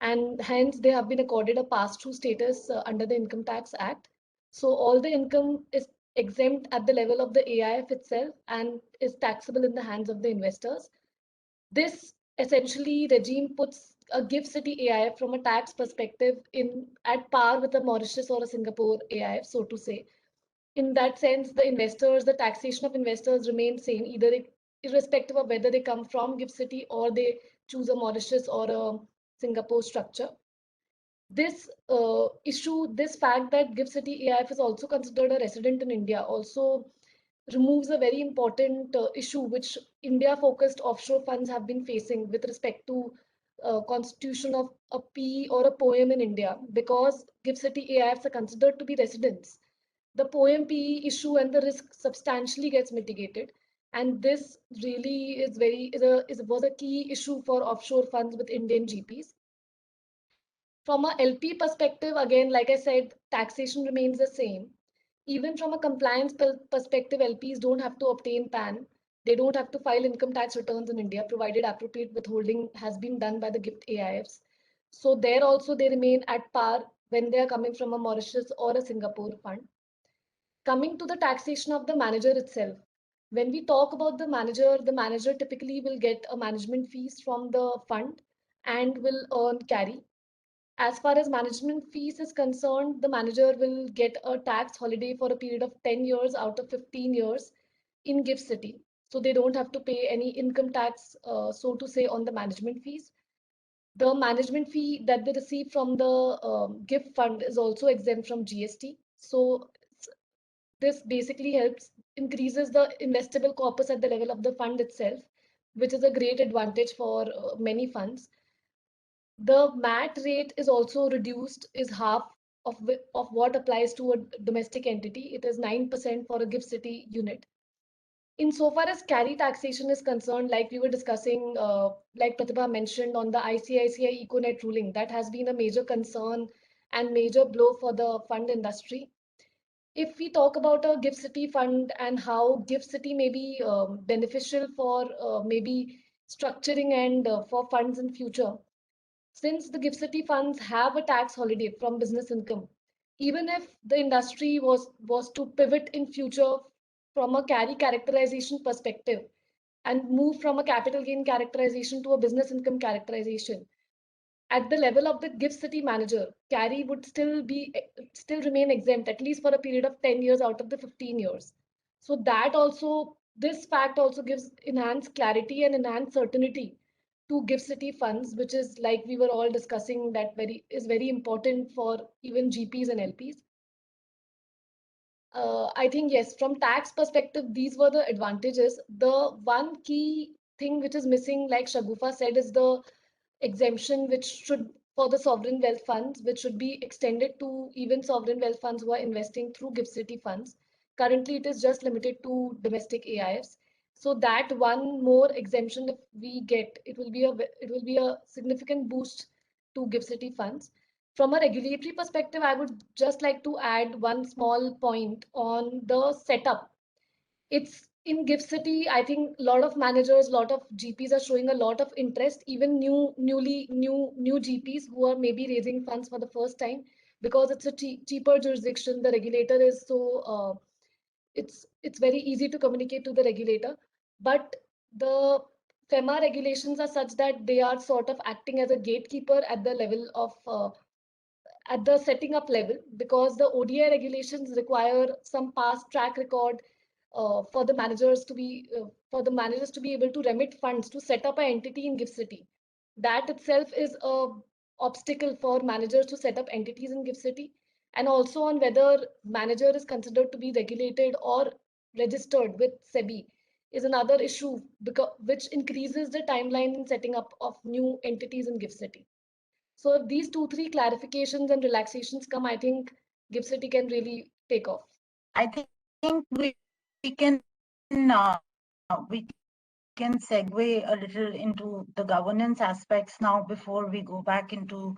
and hence they have been accorded a pass-through status under the Income Tax Act. So all the income is exempt at the level of the AIF itself and is taxable in the hands of the investors. This essentially regime puts a GIFT City AIF from a tax perspective at par with a Mauritius or a Singapore AIF, so to say. In that sense, the taxation of investors remains same, irrespective of whether they come from GIFT City or they choose a Mauritius or a Singapore structure. This issue, this fact that GIFT City AIF is also considered a resident in India also removes a very important issue which India-focused offshore funds have been facing with respect to constitution of a P or a POEM in India, because GIFT City AIFs are considered to be residents. The POEM PE issue and the risk substantially gets mitigated, and this really was a key issue for offshore funds with Indian GPs. From a LP perspective, again, like I said, taxation remains the same. Even from a compliance perspective, LPs don't have to obtain PAN. They don't have to file income tax returns in India, provided appropriate withholding has been done by the GIFT AIFs. So there also they remain at par when they are coming from a Mauritius or a Singapore fund. Coming to the taxation of the manager itself. When we talk about the manager typically will get a management fees from the fund and will earn carry. As far as management fees is concerned, the manager will get a tax holiday for a period of 10 years out of 15 years in GIFT City. So they don't have to pay any income tax, so to say, on the management fees. The management fee that they receive from the GIFT fund is also exempt from GST. So this basically increases the investable corpus at the level of the fund itself, which is a great advantage for many funds. The MAT rate is also reduced, is half of what applies to a domestic entity. It is 9% for a GIFT City unit. Insofar as carry taxation is concerned, like we were discussing, like Pratibha mentioned on the ICICI EcoNet ruling, that has been a major concern and major blow for the fund industry. If we talk about a GIFT City fund and how GIFT City may be beneficial for maybe structuring and for funds in future, since the GIFT City funds have a tax holiday from business income, even if the industry was to pivot in future from a carry characterization perspective and move from a capital gain characterization to a business income characterization, at the level of the GIFT City manager, carry would still remain exempt, at least for a period of 10 years out of the 15 years. So this fact also gives enhanced clarity and enhanced certainty to GIFT City funds, which is, like we were all discussing, that is very important for even GPs and LPs. I think, yes, from tax perspective, these were the advantages. The one key thing which is missing, like Shagufa said, is the exemption for the sovereign wealth funds, which should be extended to even sovereign wealth funds who are investing through GIFT City funds. Currently, it is just limited to domestic AIFs. So that one more exemption, if we get, it will be a significant boost to GIFT City funds. From a regulatory perspective, I would just like to add one small point on the setup. It's in GIFT City, I think a lot of managers, a lot of GPs are showing a lot of interest, even new GPs who are maybe raising funds for the first time, because it's a cheaper jurisdiction. The regulator is so it's very easy to communicate to the regulator, but the FEMA regulations are such that they are sort of acting as a gatekeeper at the level of at the setting up level, because the ODI regulations require some past track record for the managers to be able to remit funds to set up an entity in GIFT City. That itself is a obstacle for managers to set up entities in GIFT City, and also on whether manager is considered to be regulated or registered with SEBI is another issue, which increases the timeline in setting up of new entities in GIFT City. So if these 2-3 clarifications and relaxations come, I think GIFT City can really take off. I think we can segue a little into the governance aspects now before we go back into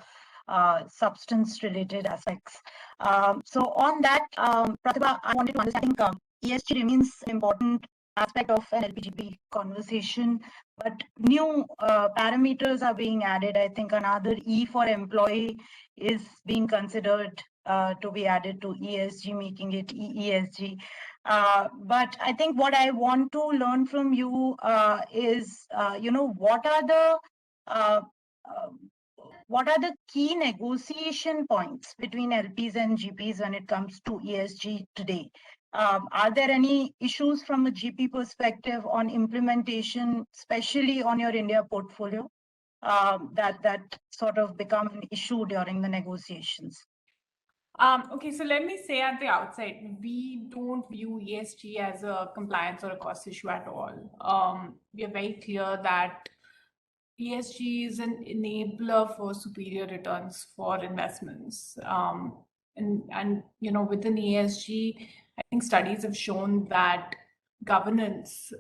substance-related aspects. So on that, Pratibha, I wanted to understand, I think ESG remains an important aspect of an LPGP conversation, but new parameters are being added. I think another E for employee is being considered to be added to ESG, making it EESG. But I think what I want to learn from you is, what are the key negotiation points between LPs and GPs when it comes to ESG today? Are there any issues from a GP perspective on implementation, especially on your India portfolio? that sort of become an issue during the negotiations? Okay, so let me say at the outset, we don't view ESG as a compliance or a cost issue at all. We are very clear that ESG is an enabler for superior returns for investments. And within ESG, I think studies have shown that governance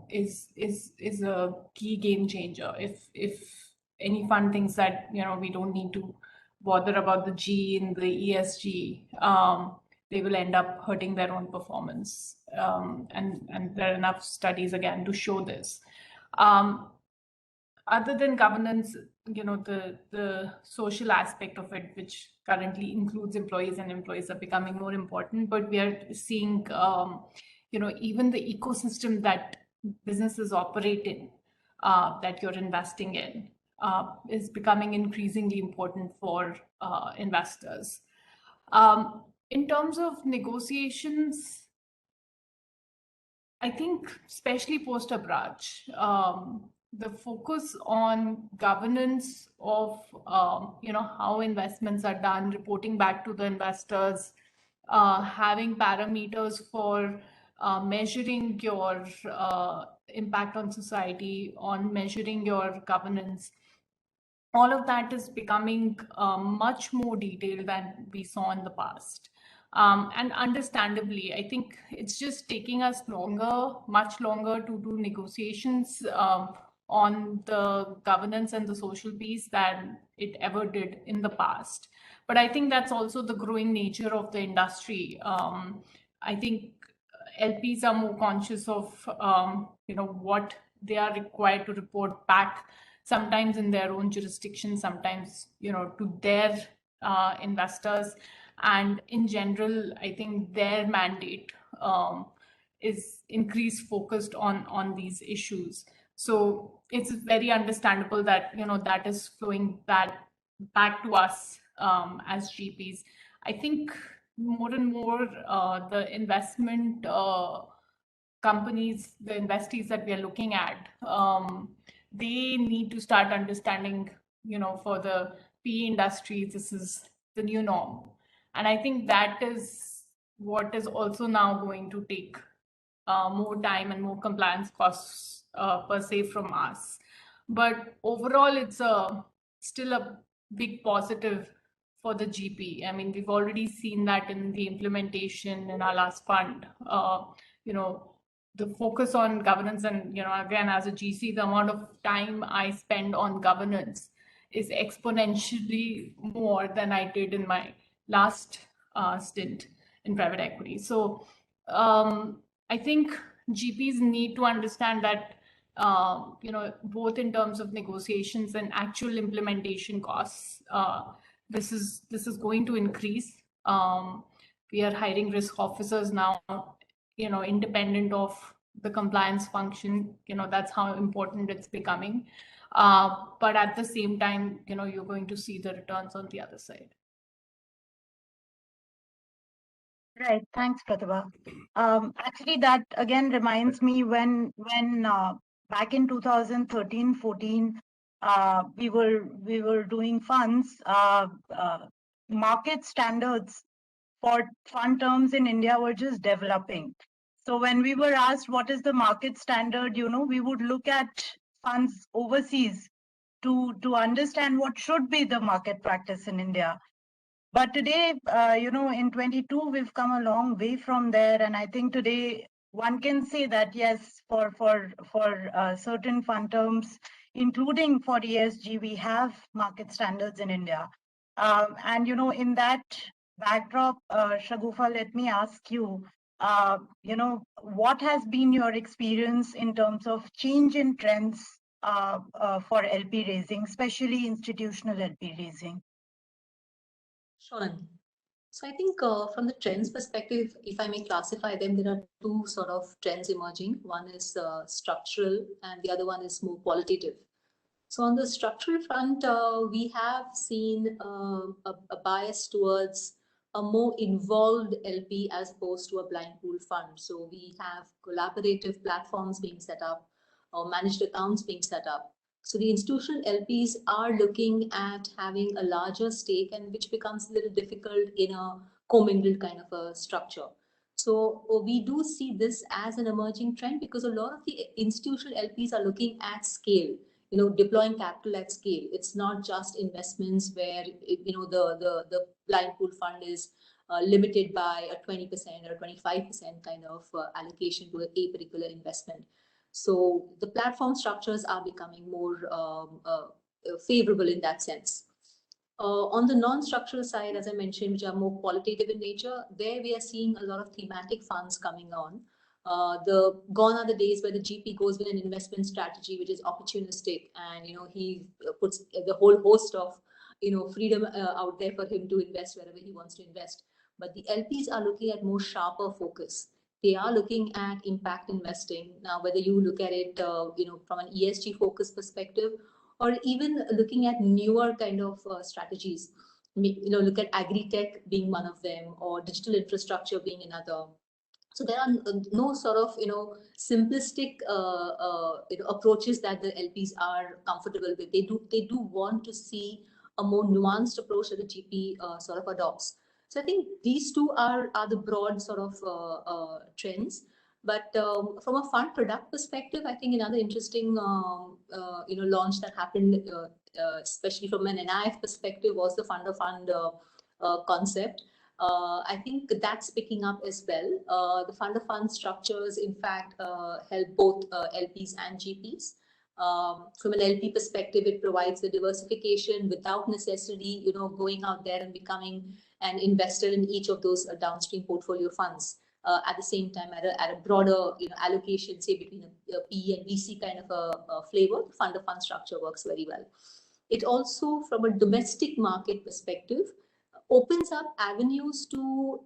is a key game changer. If any fund thinks that we don't need to bother about the G in the ESG, they will end up hurting their own performance. And there are enough studies again to show this. Other than governance, the social aspect of it, which currently includes employees, and employees are becoming more important, but we are seeing, even the ecosystem that businesses operate in, that you're investing in, is becoming increasingly important for investors. In terms of negotiations, I think, especially post-Abraj, the focus on governance of how investments are done, reporting back to the investors, having parameters for measuring your impact on society, on measuring your governance, all of that is becoming much more detailed than we saw in the past. And understandably, I think it's just taking us much longer to do negotiations on the governance and the social piece than it ever did in the past. But I think that's also the growing nature of the industry. I think LPs are more conscious of what they are required to report back, sometimes in their own jurisdiction, sometimes to their investors. And in general, I think their mandate is increased focused on these issues. So it's very understandable that that is flowing back to us as GPs. I think more and more the investment companies, the investees that we are looking at, they need to start understanding, for the PE industry, this is the new norm. And I think that is what is also now going to take more time and more compliance costs per se from us. But overall, it's still a big positive for the GP. I mean, we've already seen that in the implementation in our last fund. The focus on governance, and again, as a GC, the amount of time I spend on governance is exponentially more than I did in my last stint in private equity. So I think GPs need to understand that both in terms of negotiations and actual implementation costs, this is going to increase. We are hiring risk officers now, independent of the compliance function. That's how important it's becoming. But at the same time, you're going to see the returns on the other side. Right. Thanks, Pratibha. Actually, that again reminds me when back in 2013-14, we were doing funds. Market standards for fund terms in India were just developing. So when we were asked what is the market standard, we would look at funds overseas to understand what should be the market practice in India. But today, in 22, we've come a long way from there. And I think today one can say that, yes, for certain fund terms, including for ESG, we have market standards in India. And, in that backdrop, Shagufa, let me ask you, what has been your experience in terms of change in trends for LP raising, especially institutional LP raising? Sure. So I think from the trends perspective, if I may classify them, there are two sort of trends emerging. One is structural and the other one is more qualitative. So on the structural front, we have seen a bias towards a more involved LP as opposed to a blind pool fund. So we have collaborative platforms being set up or managed accounts being set up. So the institutional LPs are looking at having a larger stake, and which becomes a little difficult in a commingled kind of a structure. So we do see this as an emerging trend because a lot of the institutional LPs are looking at scale, deploying capital at scale. It's not just investments where, the blind pool fund is limited by a 20% or 25% kind of allocation to a particular investment. So the platform structures are becoming more favorable in that sense. On the non-structural side, as I mentioned, which are more qualitative in nature, there we are seeing a lot of thematic funds coming on. Gone are the days where the GP goes with an investment strategy which is opportunistic, and he puts the whole host of freedom out there for him to invest wherever he wants to invest. But the LPs are looking at more sharper focus. They are looking at impact investing. Now, whether you look at it, from an ESG focus perspective, or even looking at newer kind of strategies, look at agri-tech being one of them, or digital infrastructure being another. So there are no sort of, simplistic, approaches that the LPs are comfortable with. They do want to see a more nuanced approach that the GP sort of adopts. So I think these two are the broad sort of trends. But from a fund product perspective, I think another interesting launch that happened, especially from an NIF perspective, was the fund of fund concept. I think that's picking up as well. The fund of fund structures, in fact, help both LPs and GPs. From an LP perspective, it provides the diversification without necessarily, going out there and becoming an investor in each of those downstream portfolio funds. At the same time, at a broader, allocation, say between a PE and VC kind of a flavor, the fund of fund structure works very well. It also, from a domestic market perspective, opens up avenues to,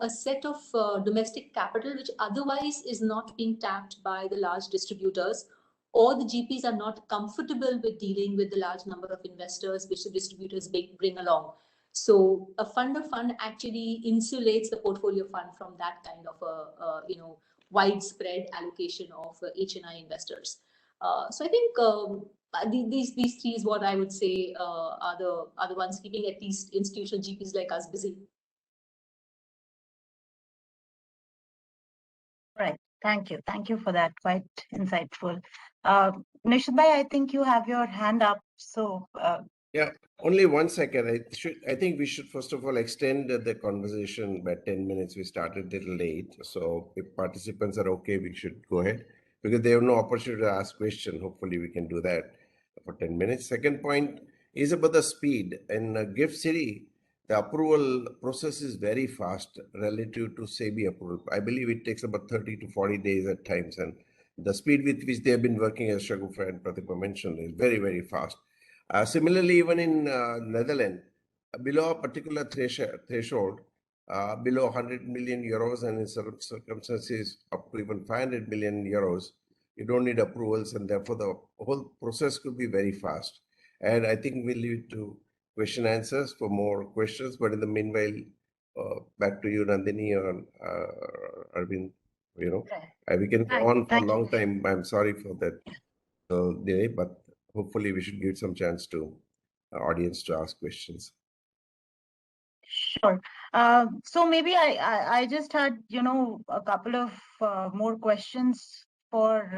a set of domestic capital which otherwise is not being tapped by the large distributors, or the GPs are not comfortable with dealing with the large number of investors which the distributors bring along. So a fund of fund actually insulates the portfolio fund from that kind of a widespread allocation of HNI investors. So I think these three is what I would say are the ones keeping at least institutional GPs like us busy. Right. Thank you for that. Quite insightful. Nishith bhai, I think you have your hand up. So yeah, only 1 second. I think we should first of all extend the conversation by 10 minutes. We started a little late, so if participants are okay, we should go ahead because they have no opportunity to ask questions. Hopefully, we can do that for 10 minutes. Second point is about the speed. In GIFT City, the approval process is very fast relative to SEBI approval. I believe it takes about 30 to 40 days at times, and the speed with which they have been working, as Shagufa and Pratikma mentioned, is very, very fast. Similarly, even in Netherlands, below a particular threshold, below 100 million euros, and in certain circumstances up to even 500 million euros, you don't need approvals, and therefore the whole process could be very fast. And I think we'll leave it to question answers for more questions. But in the meanwhile, back to you, Nandini or Arvind. We can go on for a long time. I'm sorry for that delay, but hopefully we should give some chance to the audience to ask questions. Sure. So maybe I just had, a couple of more questions for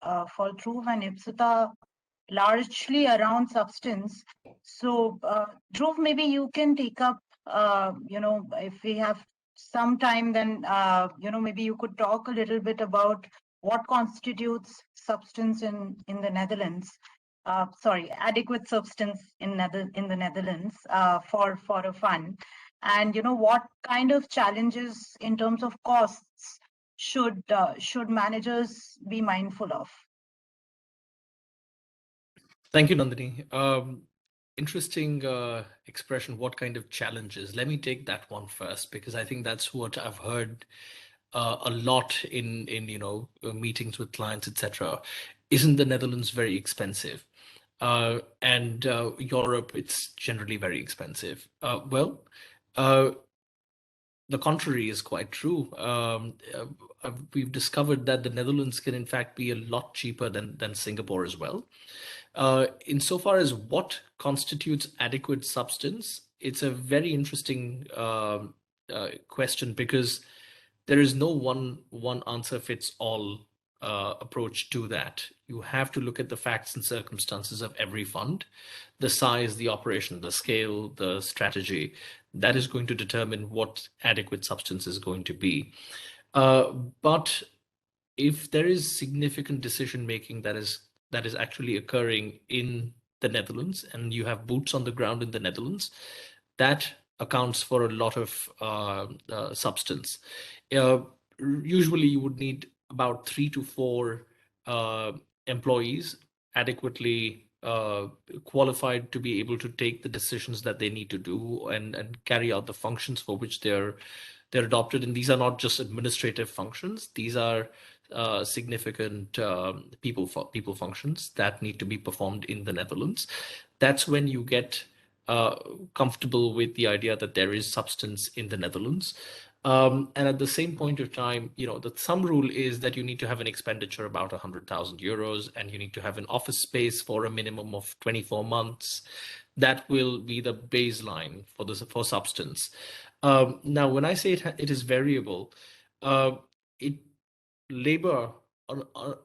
Dhruv and Ipsita, largely around substance. So Dhruv, maybe you can take up, if we have some time, then, maybe you could talk a little bit about what constitutes substance in the Netherlands. Adequate substance in the Netherlands for a fund, and what kind of challenges in terms of costs should managers be mindful of? Thank you, Nandini. Interesting expression. What kind of challenges? Let me take that one first, because I think that's what I've heard a lot in meetings with clients, etc. Isn't the Netherlands very expensive? And Europe, it's generally very expensive. Well, the contrary is quite true. We've discovered that the Netherlands can in fact be a lot cheaper than Singapore as well. Insofar as what constitutes adequate substance, it's a very interesting question, because there is no one answer fits all approach to that. You have to look at the facts and circumstances of every fund, the size, the operation, the scale, the strategy. That is going to determine what adequate substance is going to be. But if there is significant decision making that is actually occurring in the Netherlands, and you have boots on the ground in the Netherlands, that accounts for a lot of substance. Usually you would need about 3 to 4 employees adequately qualified to be able to take the decisions that they need to do and carry out the functions for which they're adopted. And these are not just administrative functions. These are significant people functions that need to be performed in the Netherlands. That's when you get comfortable with the idea that there is substance in the Netherlands. And at the same point of time, the thumb rule is that you need to have an expenditure about 100,000 euros, and you need to have an office space for a minimum of 24 months. That will be the baseline for substance. Now, when I say it is variable, labor,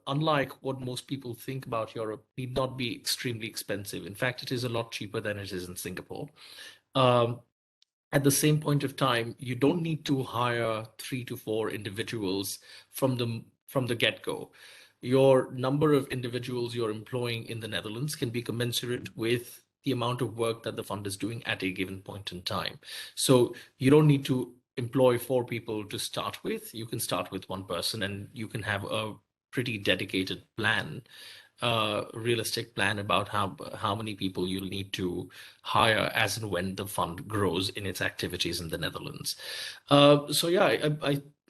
unlike what most people think about Europe, need not be extremely expensive. In fact, it is a lot cheaper than it is in Singapore. At the same point of time, you don't need to hire 3 to 4 individuals from the get-go. Your number of individuals you're employing in the Netherlands can be commensurate with the amount of work that the fund is doing at a given point in time. So you don't need to employ 4 people to start with. You can start with 1 person, and you can have a pretty dedicated plan, realistic plan about how many people you'll need to hire as and when the fund grows in its activities in the Netherlands. So yeah,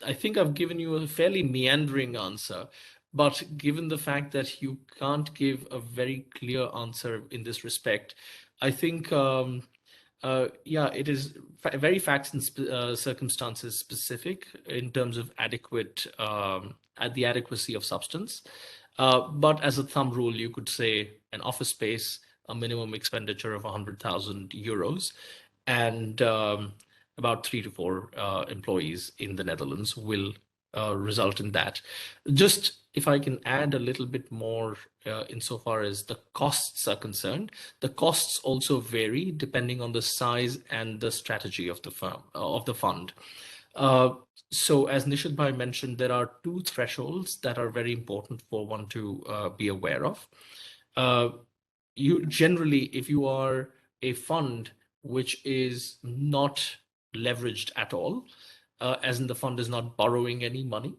I think I've given you a fairly meandering answer, but given the fact that you can't give a very clear answer in this respect, I think yeah, it is very facts and circumstances specific in terms of the adequacy of substance. But as a thumb rule, you could say an office space, a minimum expenditure of 100,000 euros, and about 3 to 4 employees in the Netherlands will result in that. Just if I can add a little bit more insofar as the costs are concerned, the costs also vary depending on the size and the strategy of the fund. So as Nishith Bhai mentioned, there are 2 thresholds that are very important for one to be aware of. You generally, if you are a fund which is not leveraged at all, as in the fund is not borrowing any money,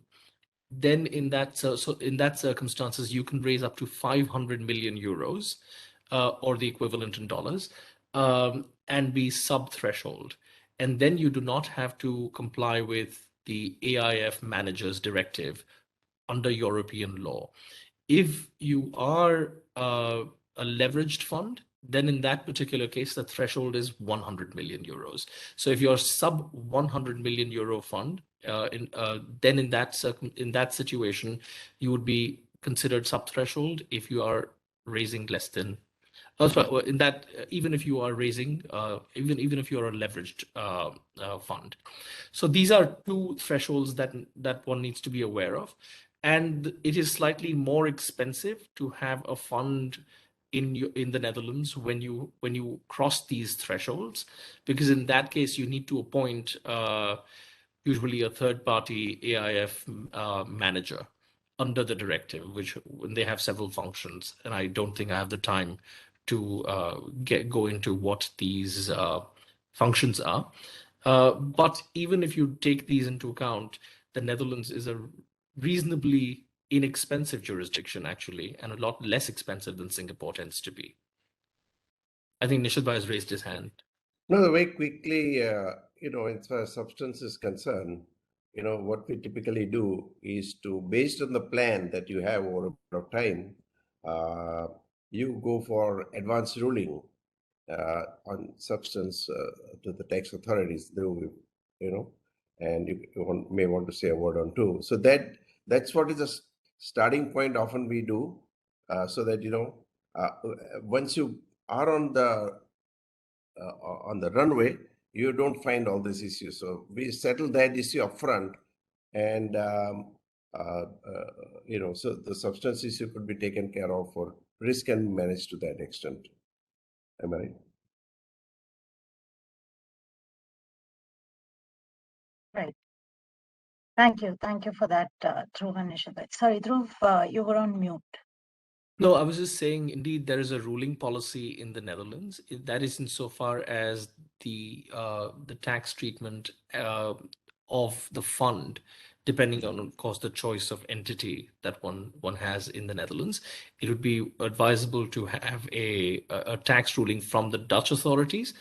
then in that circumstances, you can raise up to 500 million euros or the equivalent in dollars and be sub-threshold. And then you do not have to comply with the AIF manager's directive under European law. If you are a leveraged fund, then in that particular case, the threshold is 100 million euros. So if you're sub 100 million euro fund, then in that situation, you would be considered sub-threshold if you are raising less than. In that, even if you are raising, even if you are a leveraged fund. So these are 2 thresholds that one needs to be aware of, and it is slightly more expensive to have a fund in the Netherlands when you cross these thresholds, because in that case you need to appoint usually a third-party AIF manager under the directive, when they have several functions, and I don't think I have the time to go into what these functions are. But even if you take these into account, the Netherlands is a reasonably inexpensive jurisdiction, actually, and a lot less expensive than Singapore tends to be. I think Nishith Bhai has raised his hand. No, very quickly, as far as substance is concerned, what we typically do is to, based on the plan that you have over a period of time, you go for advanced ruling on substance to the tax authorities, and you may want to say a word on 2. So that's what is the starting point often we do, so that, once you are on the runway, you don't find all these issues. So we settle that issue upfront, and so the substance issue could be taken care of, or risk can be managed to that extent. Am I right? Right. Thank you. Thank you for that, Dhruv and Nishith. Sorry, Dhruv, you were on mute. No, I was just saying, indeed, there is a ruling policy in the Netherlands. That is insofar as the tax treatment of the fund, depending on, of course, the choice of entity that one has in the Netherlands. It would be advisable to have a tax ruling from the Dutch authorities.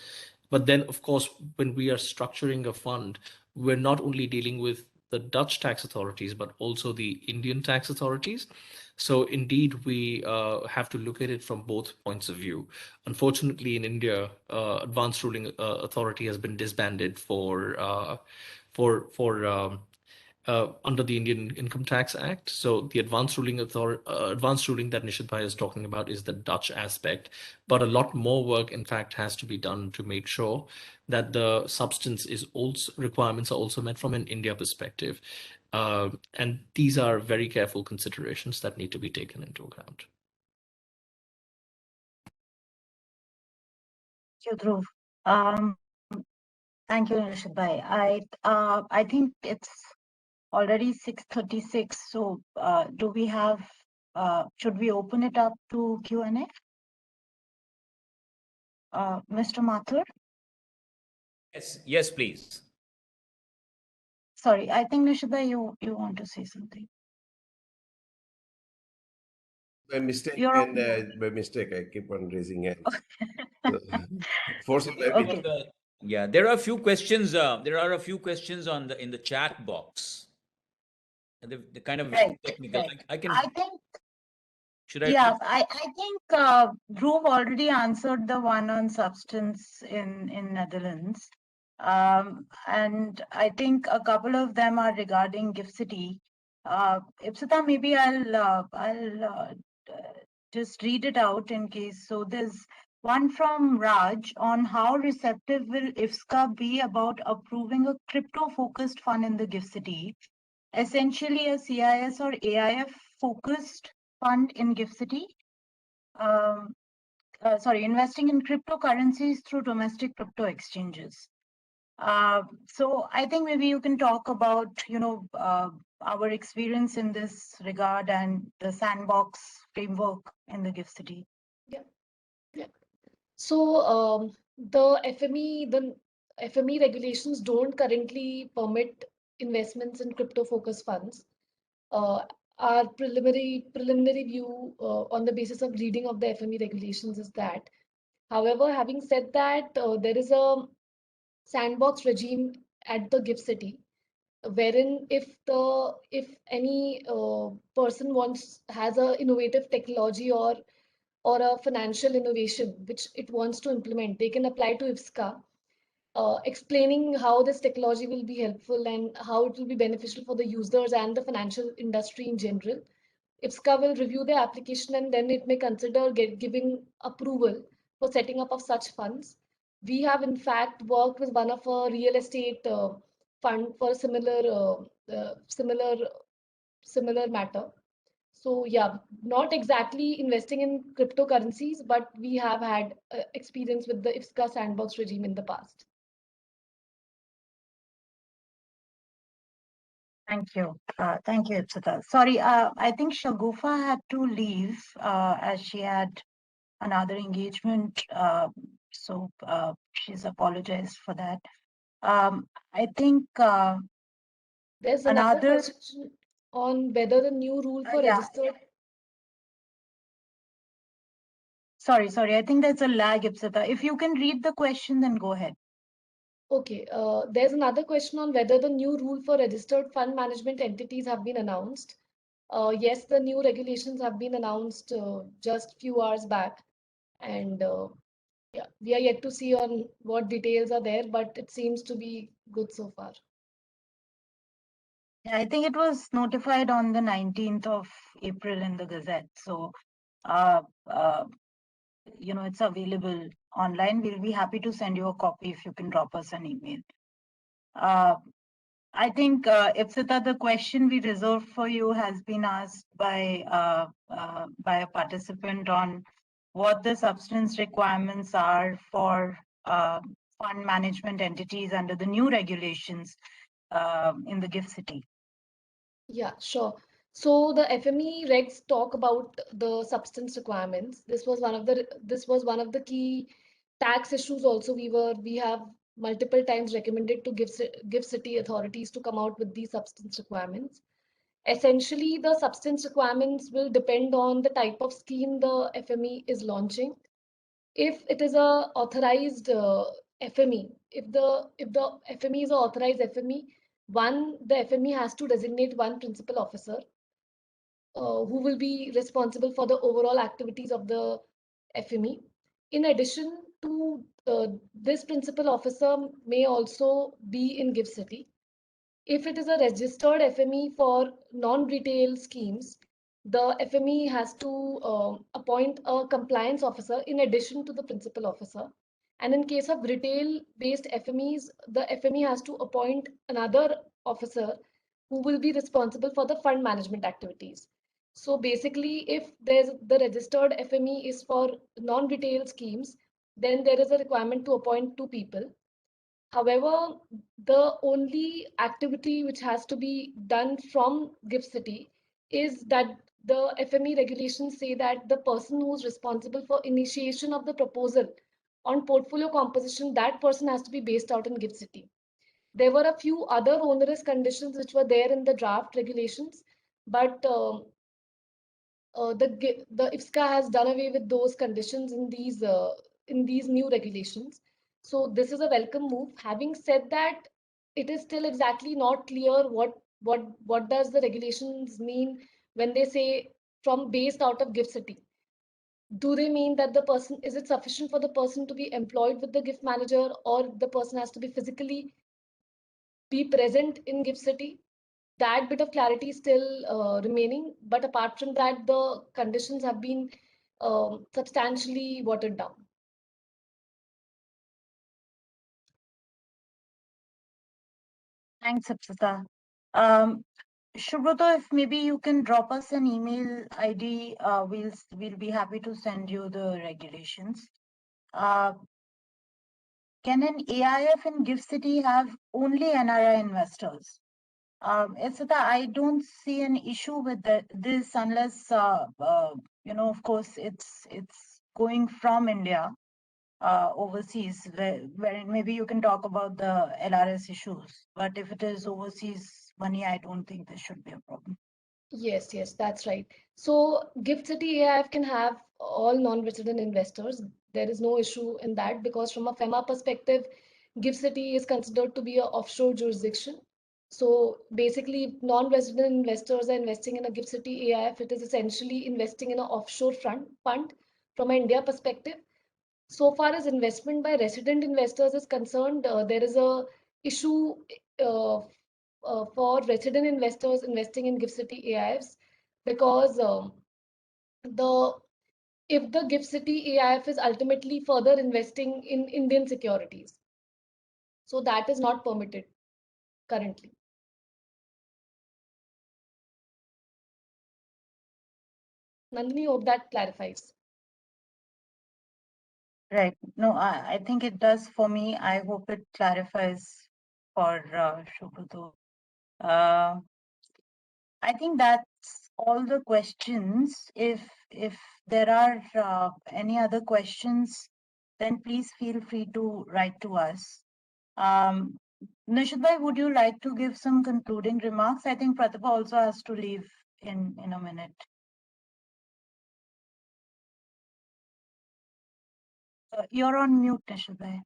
But then, of course, when we are structuring a fund, we're not only dealing with the Dutch tax authorities, but also the Indian tax authorities. So indeed, we have to look at it from both points of view. Unfortunately, in India, Advanced Ruling Authority has been disbanded for under the Indian Income Tax Act. So the advanced ruling that Nishith Bhai is talking about is the Dutch aspect. But a lot more work, in fact, has to be done to make sure that the substance is also requirements are also met from an India perspective. And these are very careful considerations that need to be taken into account. Thank you, Dhruv. Thank you, Nishith Bhai. I think it's already 6:36. So do we have, should we open it up to Q&A? Mr. Mathur? Yes, please. Sorry, I think Nishith Bhai, you want to say something. By mistake, You're and by mistake, I keep on raising hands. So, forcing by Okay. Yeah, there are a few questions. There are a few questions in the chat box. They're kind of Right, technical. right. I can. I think, Should I? yeah, I think Dhruv already answered the one on substance in Netherlands. And I think a couple of them are regarding Gift City. Ipsita, maybe I'll just read it out in case. So there's one from Raj on how receptive will IFSCA be about approving a crypto-focused fund in the Gift City, essentially a CIS or AIF focused fund in Gift City. Investing in cryptocurrencies through domestic crypto exchanges. So I think maybe you can talk about, our experience in this regard and the sandbox framework in the Gift City. Yeah. So the FME regulations don't currently permit investments in crypto-focused funds. Our preliminary view on the basis of reading of the FME regulations is that, however, having said that, there is a sandbox regime at the Gift City, wherein if any person has a innovative technology or a financial innovation which it wants to implement, they can apply to IFSCA, explaining how this technology will be helpful and how it will be beneficial for the users and the financial industry in general. IFSCA will review the application and then it may consider giving approval for setting up of such funds. We have in fact worked with one of a real estate fund for similar matter. So yeah, not exactly investing in cryptocurrencies, but we have had experience with the IFSCA sandbox regime in the past. Thank you. Thank you, Ipsita. Sorry, I think Shagufa had to leave as she had another engagement. So she's apologized for that. I think there's another question on whether the new rule for registered. Sorry. I think there's a lag, Ipsita. If you can read the question, then go ahead. Okay, there's another question on whether the new rule for registered fund management entities have been announced. Yes, the new regulations have been announced just few hours back, and yeah, we are yet to see on what details are there, but it seems to be good so far. Yeah, I think it was notified on the 19th of April in the Gazette. So it's available online. We'll be happy to send you a copy if you can drop us an email. I think, Ipsita, the question we reserved for you has been asked by a participant on what the substance requirements are for fund management entities under the new regulations in the GIFT City. Yeah, sure. So the FME regs talk about the substance requirements. This was one of the key tax issues also. We have multiple times recommended to GIFT City authorities to come out with these substance requirements. Essentially, the substance requirements will depend on the type of scheme the FME is launching. If it is a authorized FME, if the FME is an authorized FME, the FME has to designate one principal officer who will be responsible for the overall activities of the FME. In addition to this principal officer may also be in GIFT City. If it is a registered FME for non-retail schemes, the FME has to appoint a compliance officer in addition to the principal officer. And in case of retail-based FMEs, the FME has to appoint another officer who will be responsible for the fund management activities. So basically, if the registered FME is for non-retail schemes, then there is a requirement to appoint 2 people. However, the only activity which has to be done from GIFT City is that the FME regulations say that the person who is responsible for initiation of the proposal on portfolio composition, that person has to be based out in GIFT City. There were a few other onerous conditions which were there in the draft regulations, but the IFSCA has done away with those conditions in these new regulations. So this is a welcome move. Having said that, it is still exactly not clear what does the regulations mean when they say from based out of GIFT City. Do they mean that is it sufficient for the person to be employed with the GIFT manager, or the person has to be physically be present in GIFT City? That bit of clarity is still remaining, but apart from that, the conditions have been substantially watered down. Thanks, Ipsita. Shubhroto, if maybe you can drop us an email ID, we'll be happy to send you the regulations. Can an AIF in GIFT City have only NRI investors? Ipsita, I don't see an issue with this unless of course it's going from India overseas, where maybe you can talk about the LRS issues. But if it is overseas money, I don't think there should be a problem. Yes, that's right. So GIFT City AIF can have all non-resident investors. There is no issue in that, because from a FEMA perspective, GIFT City is considered to be an offshore jurisdiction. So basically, if non-resident investors are investing in a GIFT City AIF, it is essentially investing in an offshore fund from an India perspective. So far as investment by resident investors is concerned, there is a issue for resident investors investing in GIFT City AIFs, because if the GIFT City AIF is ultimately further investing in Indian securities, so that is not permitted currently. Nandani, hope that clarifies. Right. No, I think it does for me. I hope it clarifies for Shubhroto. I think that's all the questions. If there are any other questions, then please feel free to write to us. Nishith bhai, would you like to give some concluding remarks? I think Pratibha also has to leave in a minute. You're on mute, Nishith bhai.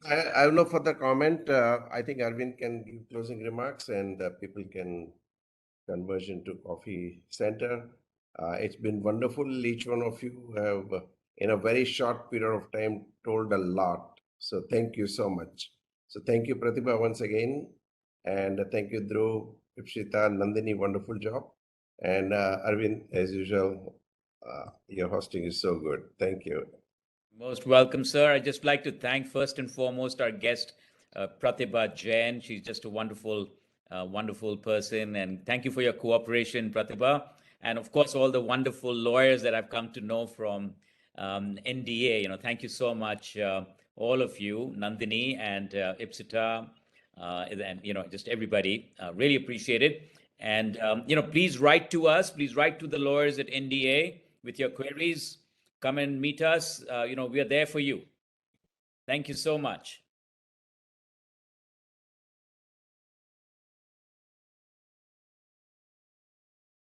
I have no further comment. I think Arvind can give closing remarks, and people can converge into coffee center. It's been wonderful. Each one of you have, in a very short period of time, told a lot. So thank you so much. So thank you, Pratibha, once again. And thank you, Dhruv, Ipsita, Nandini, wonderful job. And Arvind, as usual, Your hosting is so good. Thank you. Most welcome, sir. I'd just like to thank first and foremost our guest, Pratibha Jain. She's just a wonderful, wonderful person. And thank you for your cooperation, Pratibha. And of course, all the wonderful lawyers that I've come to know from NDA. Thank you so much, all of you, Nandini and Ipsita, and just everybody. Really appreciate it. And please write to us. Please write to the lawyers at NDA with your queries. Come and meet us. We are there for you. Thank you so much.